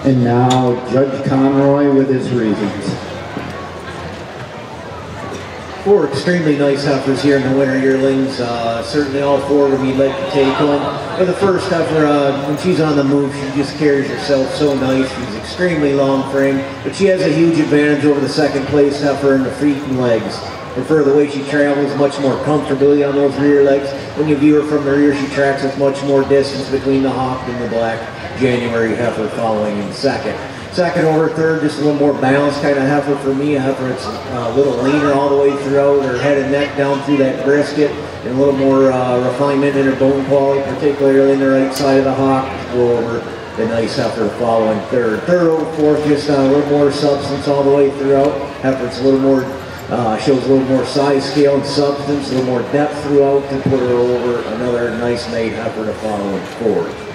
And now Judge Conroy with his reasons. Four extremely nice heifers here in the winter yearlings. Certainly all four of them you'd like to take home. But the first heifer, when she's on the move, she just carries herself so nice. She's extremely long frame, but she has a huge advantage over the second place heifer in the feet and legs. Prefer the way she travels much more comfortably on those rear legs. When you view her from the rear, she tracks with much more distance between the hawk and the black January heifer following in second. Second over third, just a little more balanced kind of heifer for me. A heifer that's a little leaner all the way throughout, her head and neck down through that brisket, and a little more refinement in her bone quality, particularly in the right side of the hawk. Go over the nice heifer following third. Third over fourth, just a little more substance all the way throughout. Heifer's a little more, shows a little more size, scale, and substance, a little more depth throughout to put her over another nice made heifer to follow in fourth.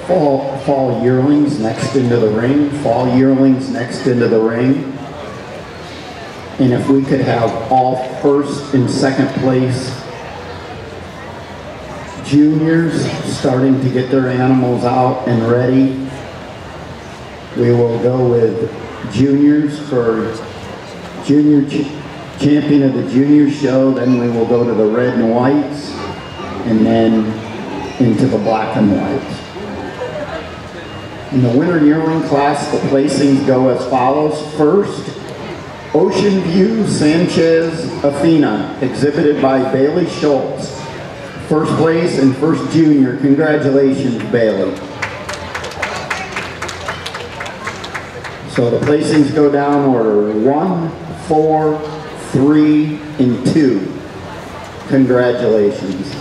fall yearlings next into the ring, fall yearlings next into the ring. And if we could have all first and second place juniors starting to get their animals out and ready. We will go with juniors for junior champion of the junior show, then we will go to the red and whites, and then into the black and whites. In the winter yearling class, the placings go as follows. First, Ocean View Sanchez Athena, exhibited by Bailey Schultz. First place and first junior. Congratulations, Bailey. So the placings go down order 1, 4, 3, and 2. Congratulations.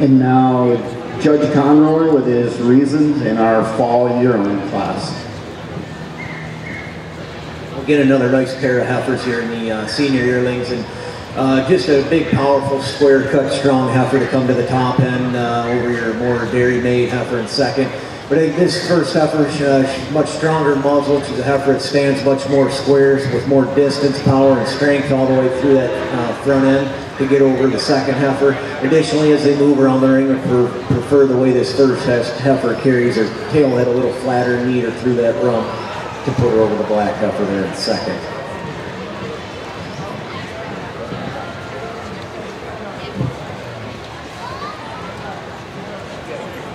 And now Judge Conroy with his reasons in our fall yearling class. We'll get another nice pair of heifers here in the senior yearlings, and just a big, powerful, square-cut, strong heifer to come to the top end over your more dairy-made heifer in second. But this first heifer, much stronger muzzle. She's a heifer that stands much more squares with more distance, power, and strength all the way through that front end to get over the second heifer. Additionally, as they move around the ring, I prefer the way this first heifer carries her tail head a little flatter and neater through that rump to put her over the black heifer there in second.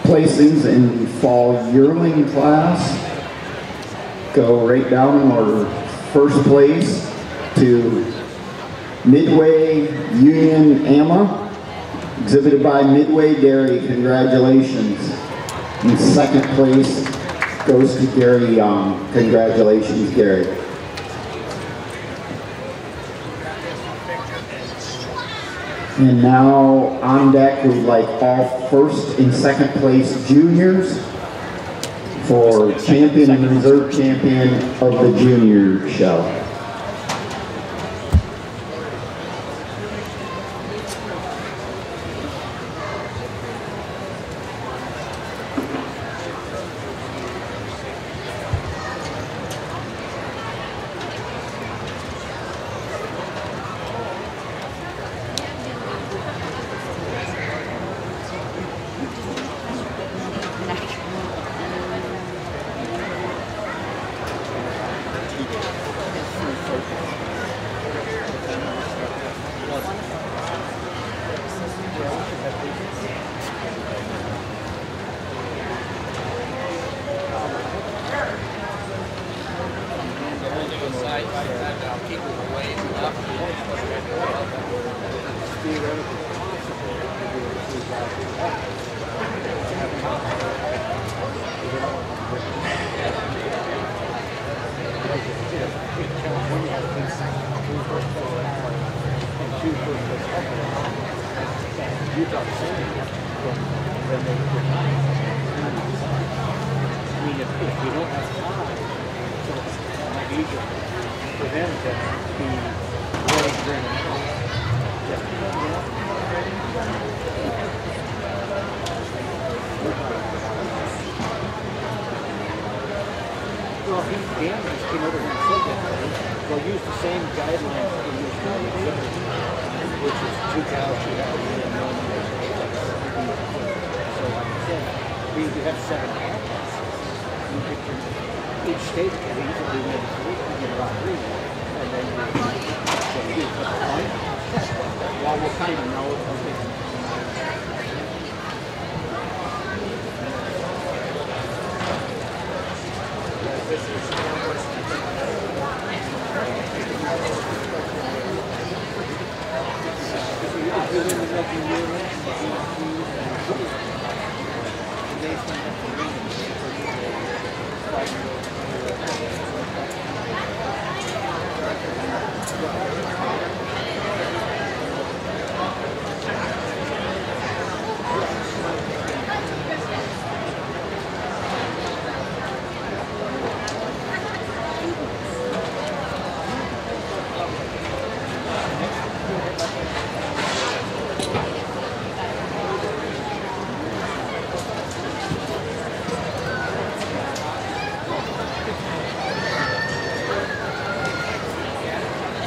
Placings in the fall yearling class go right down in order. First place to Midway Union Amma, exhibited by Midway Dairy. Congratulations. And second place goes to Gary Young. Congratulations, Gary. And now on deck, we'd like all first and second place juniors for champion and reserve champion of the junior show. then they retire. I mean, if you don't have time, so it's not easier for them to be ready during the night. Well, he Dan just came over here and said that they'll use the same guidelines that they use for the exhibit, which is 2 cows, you have to be in one. So like I said, we have 7 cow classes. You pick each state can easily win 3, you get about 3, and then so you put the point. Well, we'll kind of know it.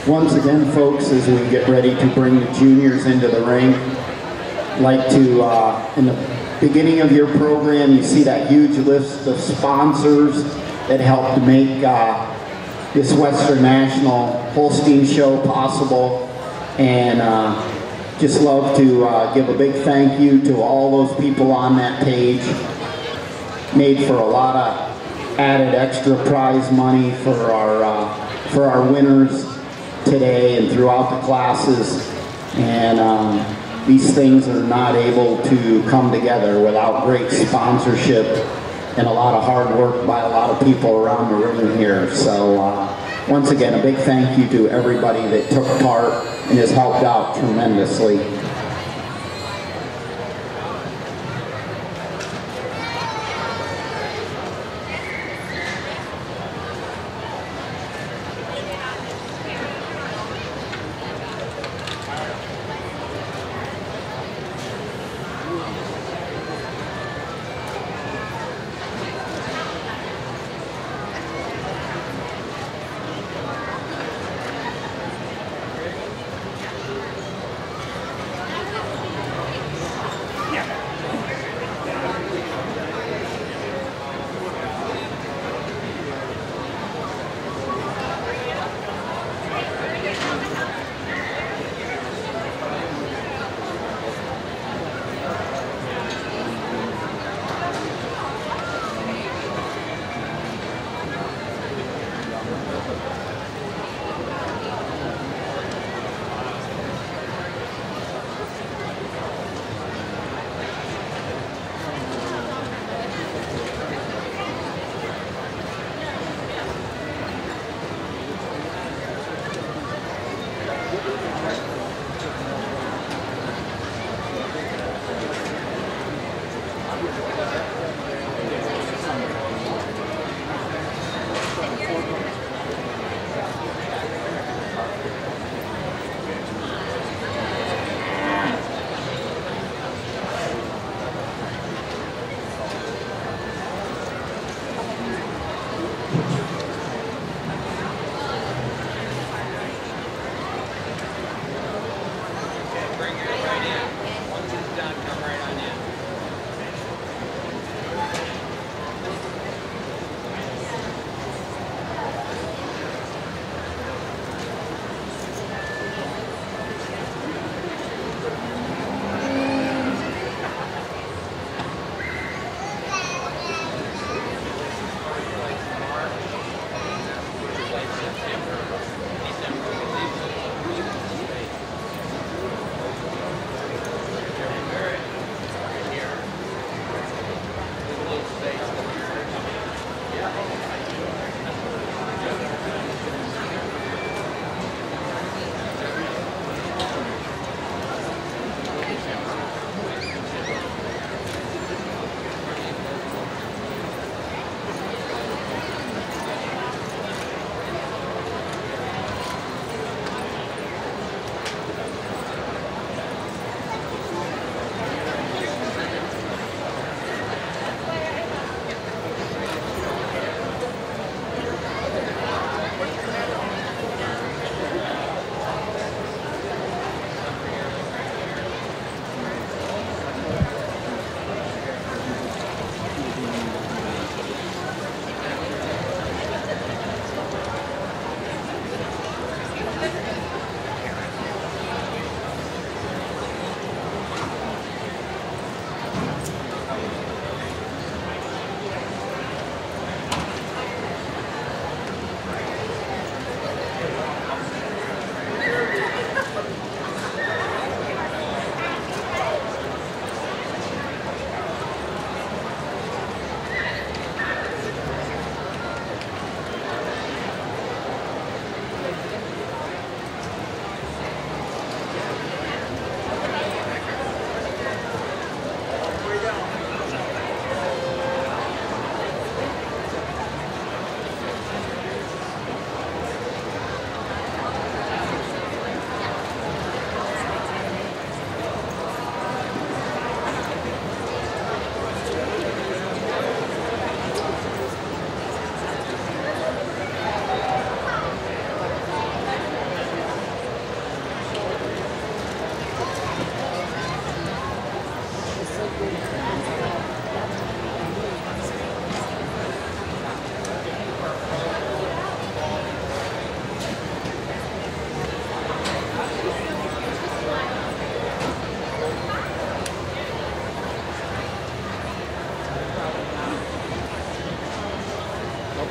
Once again, folks, as we get ready to bring the juniors into the ring, I'd like to, in the beginning of your program, you see that huge list of sponsors that helped make this Western National Holstein show possible. And just love to give a big thank you to all those people on that page. Made for a lot of added extra prize money for our winners today and throughout the classes, and these things are not able to come together without great sponsorship and a lot of hard work by a lot of people around the room here. So once again, a big thank you to everybody that took part and has helped out tremendously.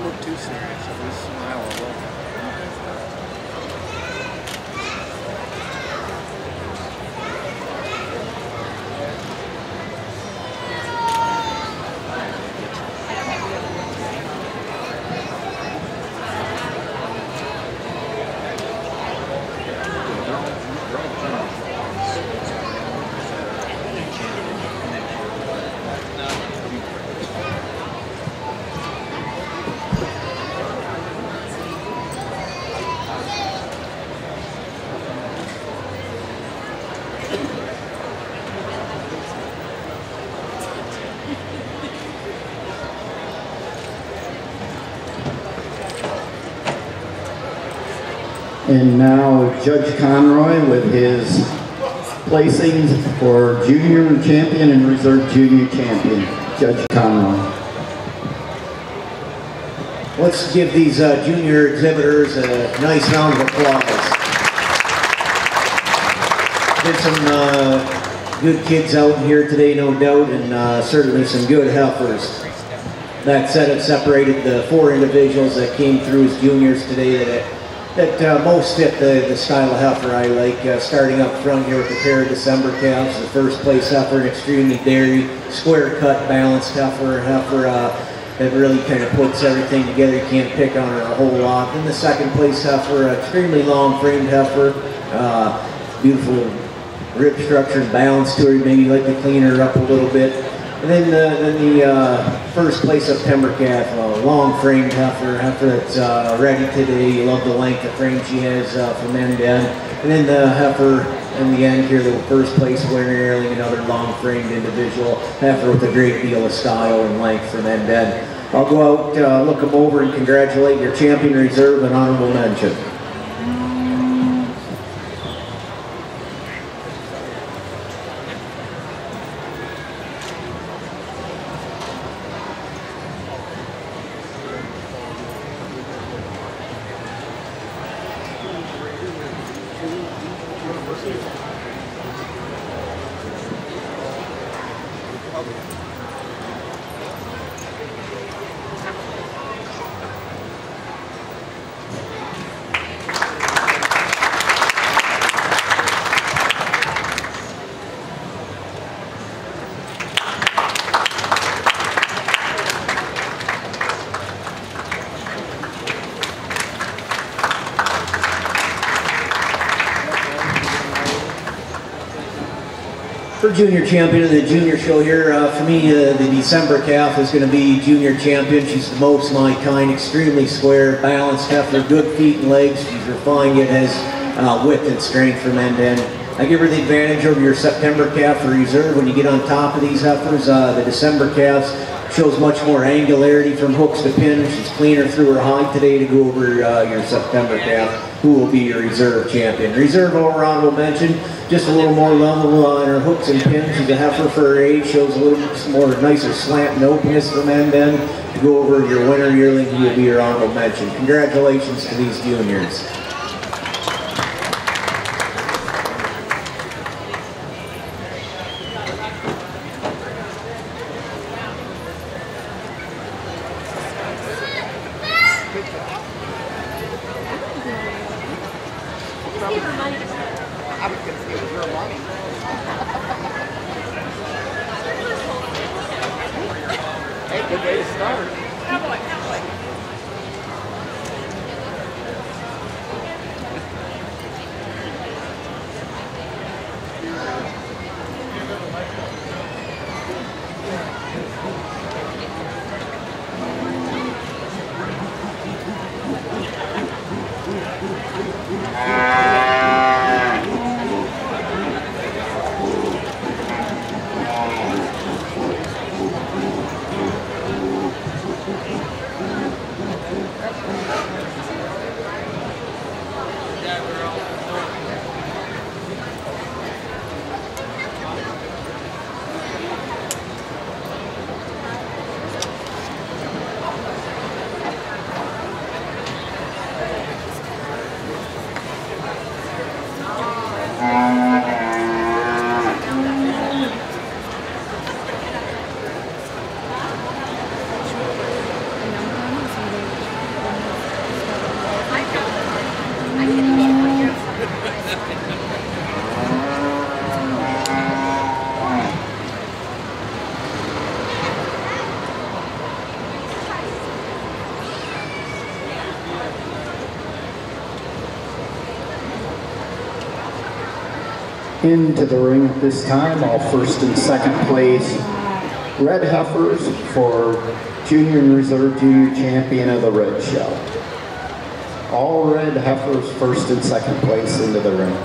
look too serious. At least smile a little. And now Judge Conroy with his placings for junior champion and reserve junior champion. Judge Conroy. Let's give these junior exhibitors a nice round of applause. Been some good kids out here today, no doubt, and certainly some good heifers. That said, it separated the 4 individuals that came through as juniors today that most fit the style of heifer I like. Starting up front here with a pair of December calves, the first place heifer, an extremely dairy, square cut, balanced heifer that really kind of puts everything together. You can't pick on her a whole lot. Then the second place heifer, extremely long framed heifer, beautiful rib structure and balance to her. Maybe you like to clean her up a little bit. And then the first place September calf, long framed heifer that's ready today. You love the length of frame she has from end to end. And then the heifer in the end here, the first place winner, nearly another long framed individual heifer with a great deal of style and length from end to end. I'll go out, look them over, and congratulate your champion reserve and honorable mention. For junior champion of the junior show here, for me, the December calf is going to be junior champion. She's the most my kind, extremely square, balanced heifer, good feet and legs. She's refined yet has width and strength from end to end. I give her the advantage over your September calf for reserve. When you get on top of these heifers, the December calves shows much more angularity from hooks to pin. She's cleaner through her hide today to go over your September calf, who will be your reserve champion. Reserve over honorable mention, just a little more level on her hooks and pins. She's a heifer for her age, shows a little more nicer slant and openness from end to end. To go over your winner yearling, who will be your honorable mention. Congratulations to these juniors. I was going to say it was your money. Hey, good way to start. Into the ring at this time, all first and second place red heifers for Junior and Reserve Junior Champion of the Red Show. All red heifers first and second place into the ring.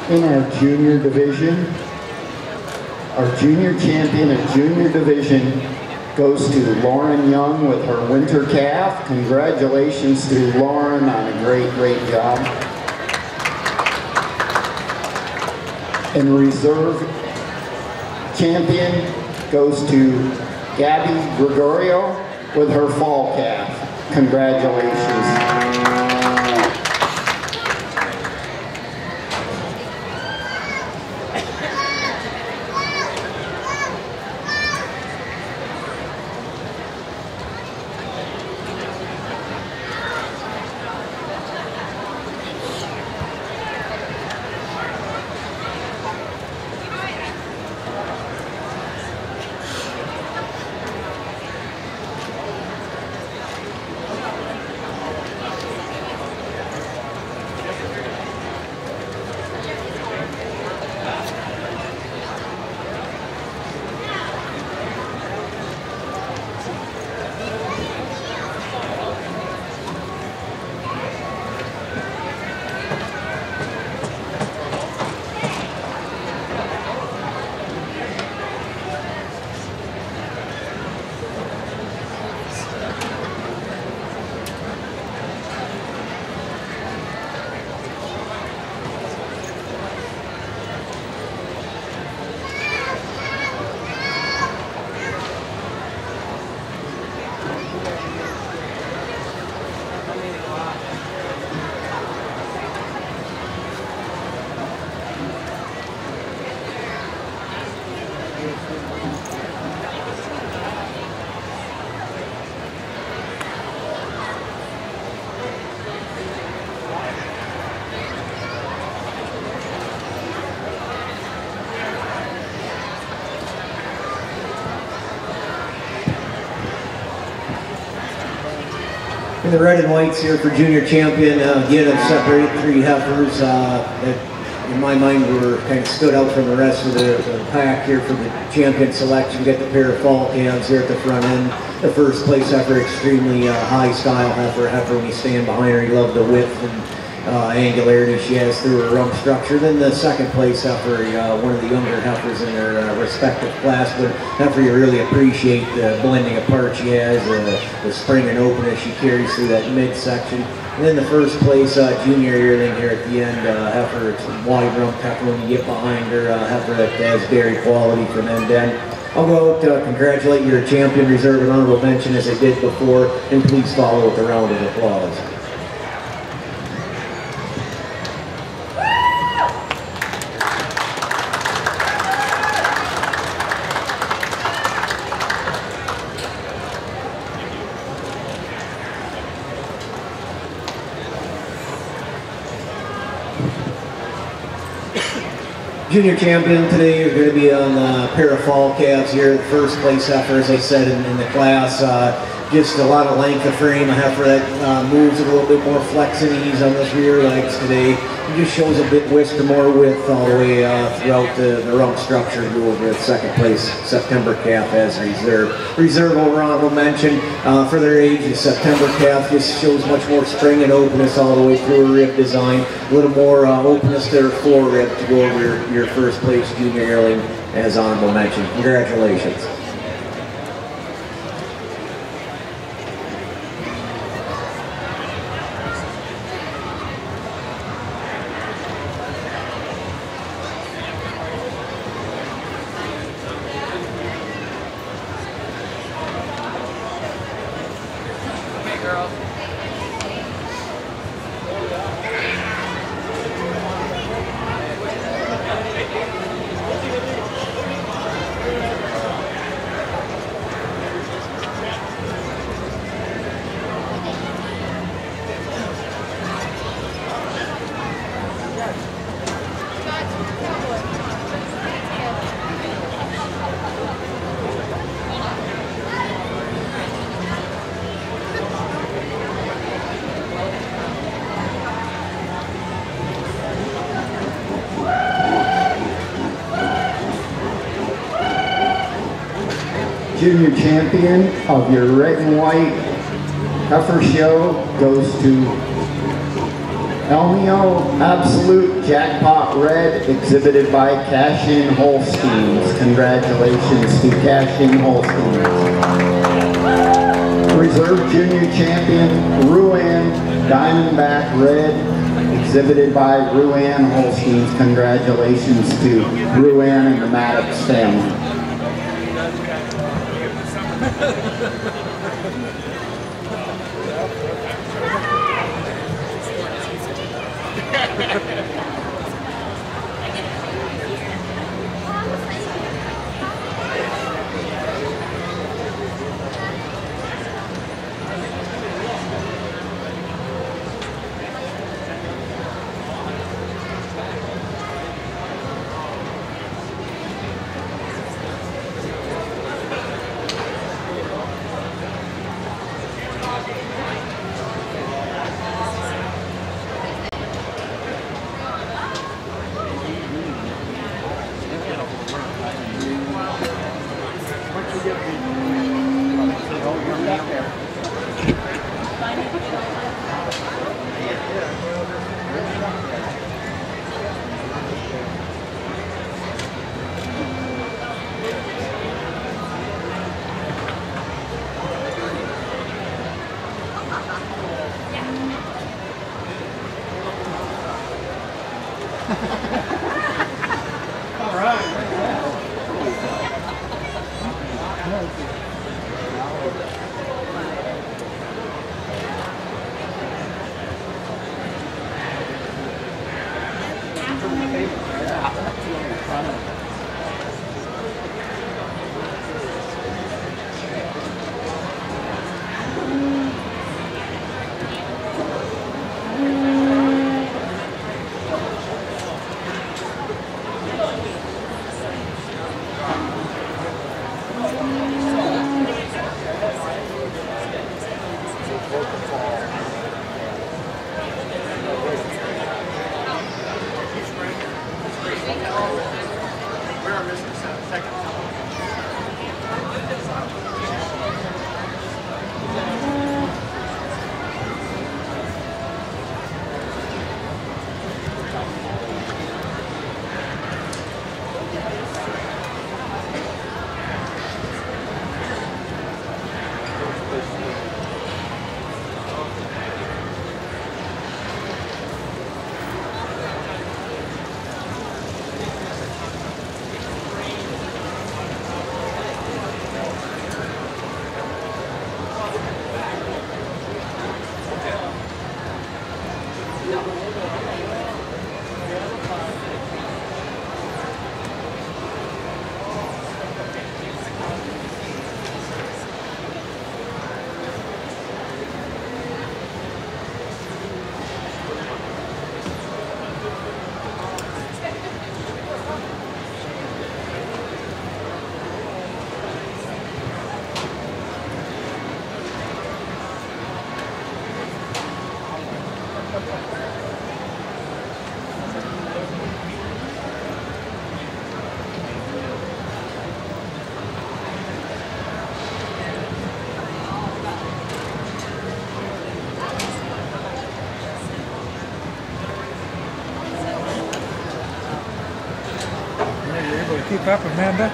In our junior division, our junior champion of junior division goes to Lauren Young with her winter calf. Congratulations to Lauren on a great, great job. And reserve champion goes to Gabby Gregorio with her fall calf. Congratulations. In the red and whites here for junior champion, again I've separated three heifers that in my mind were kind of stood out from the rest of the pack here for the champion selection. Get the pair of fall calves here at the front end. The first place heifer, extremely high style heifer. When you stand behind her, you love the width and angularity she has through her rump structure. Then the second place heifer, one of the younger heifers in their respective class, but heifer you really appreciate the blending apart she has, the spring and openness she carries through that midsection. And then the first place junior yearling here at the end, heifer, it's a wide rump heifer. When you get behind her, heifer that has dairy quality from end to end. I'll go out congratulate your champion, reserve an honorable mention as I did before, and please follow with a round of applause. Junior champion today, you're going to be on a pair of fall calves here. First place heifer, as I said in the class. Just a lot of length of frame, a heifer that moves a little bit more flex and ease on those rear legs today. It just shows a bit Whisker more width all the way throughout the rump structure. Go over at second place September calf as reserve. Reserve over honorable mention for their age. The September calf just shows much more spring and openness all the way through a rib design. A little more openness to their forearm to go over your first place junior yearling as honorable mention. Congratulations. Junior champion of your red and white heifer show goes to Elmio Absolute Jackpot Red, exhibited by Cash-In Holsteins. Congratulations to Cash-In Holsteins. Reserve Junior Champion Rouen Diamondback Red, exhibited by Rouen Holsteins. Congratulations to Rouen and the Maddox family. keep up, Amanda.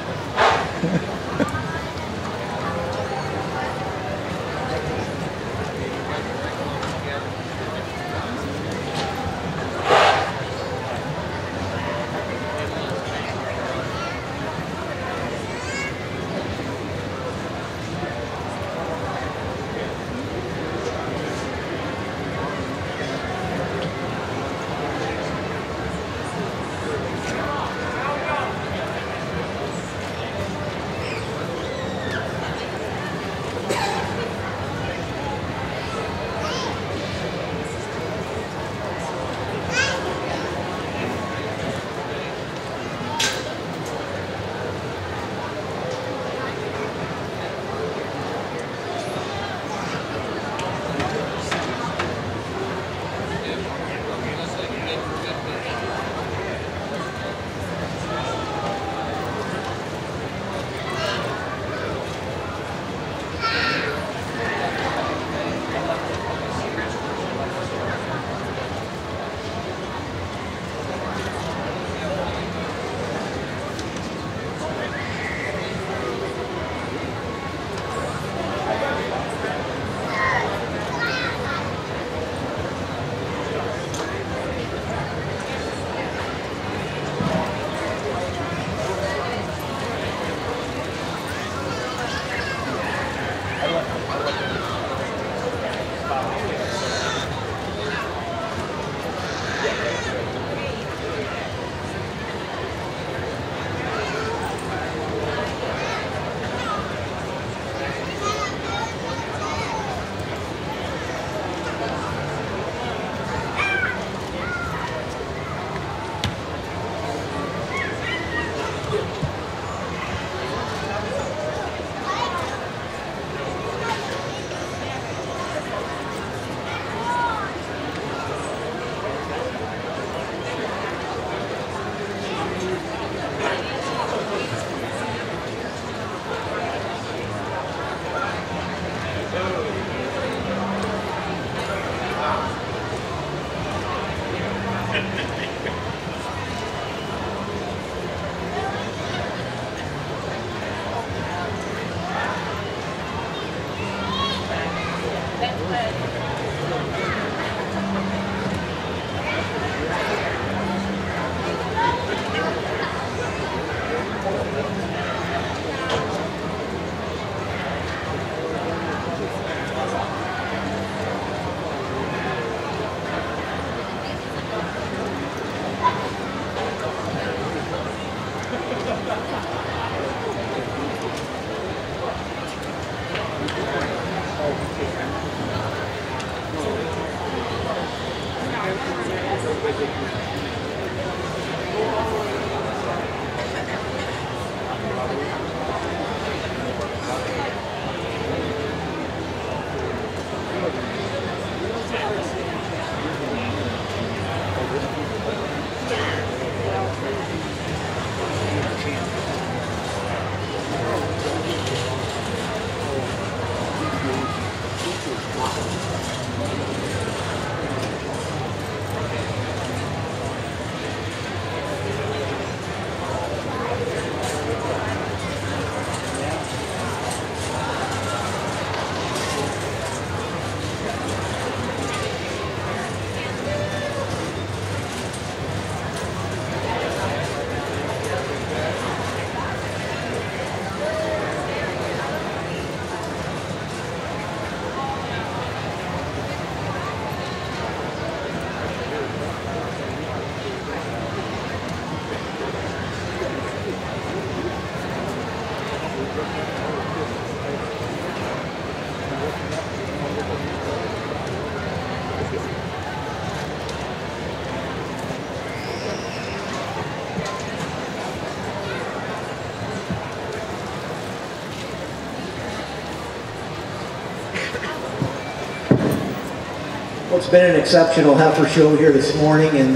Well, it's been an exceptional heifer show here this morning, and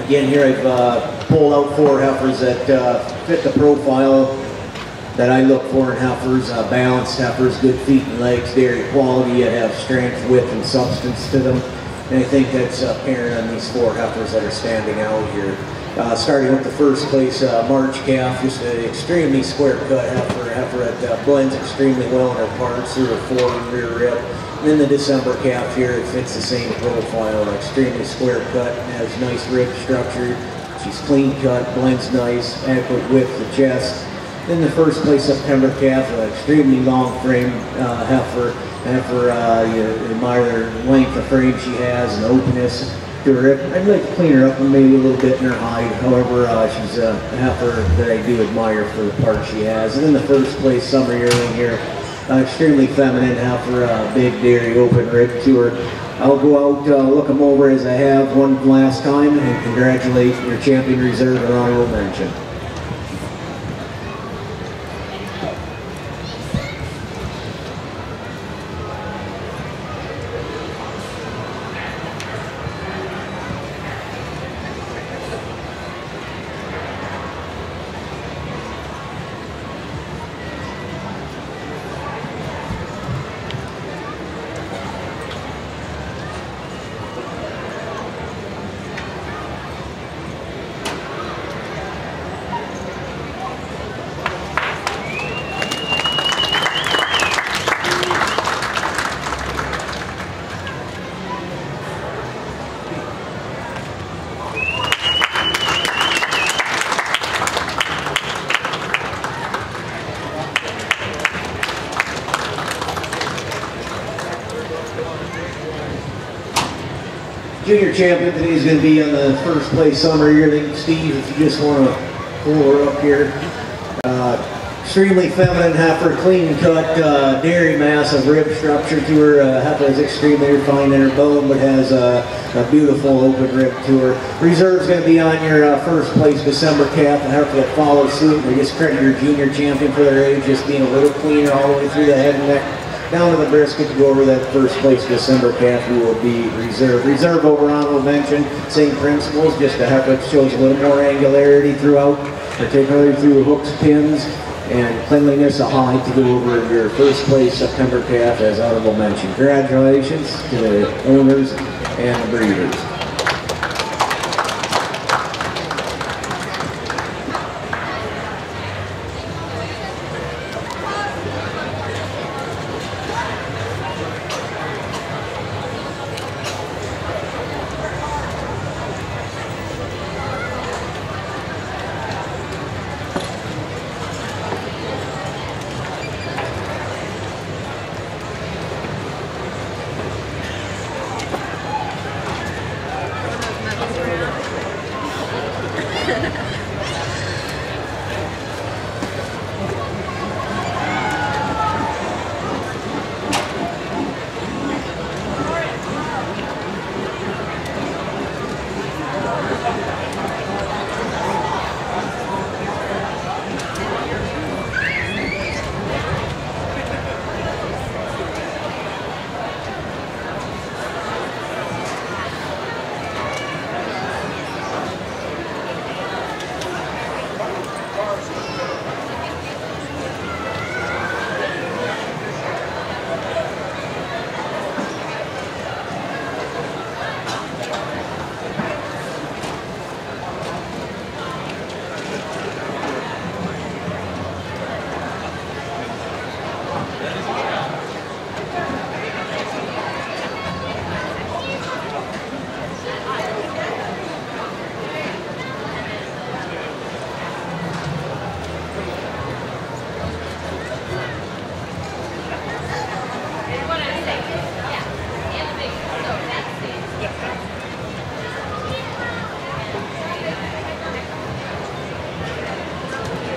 again here I've pulled out 4 heifers that fit the profile that I look for in heifers. Balanced heifers, good feet and legs, dairy quality, that have strength, width, and substance to them. And I think that's apparent on these 4 heifers that are standing out here. Starting with the first place March calf, just an extremely square cut heifer that blends extremely well in her parts through her fore and rear rib. And then the December calf here, it fits the same profile, extremely square cut, has nice rib structure. She's clean cut, blends nice, adequate width to chest. Then the first place September calf, an extremely long frame heifer. You admire the length of frame she has and openness to her rib. I'd like to clean her up maybe a little bit in her hide. However, she's a heifer that I do admire for the part she has. And then the first place summer yearling here, extremely feminine heifer, big dairy open rib to her. I'll go out, look them over as I have one last time, and congratulate your champion reserve and honorable mention. Junior champion today is going to be on the first place summer yearling. Steve, if you just want to pull her up here. Extremely feminine heifer, clean cut, dairy mass of rib structure to her. Heifer is extremely refined in her bone, but has a beautiful open rib to her. Reserve's going to be on your first place December calf, and heifer that follows suit. We just credit your junior champion for their age, just being a little cleaner all the way through the head and neck. Down to the brisket to go over that first place December calf, who will be reserve. Reserve over honorable mention, same principles, just a heifer that shows a little more angularity throughout, particularly through hooks, pins, and cleanliness of hide to go over your first place September calf as honorable mention. Congratulations to the owners and the breeders. Ha ha ha.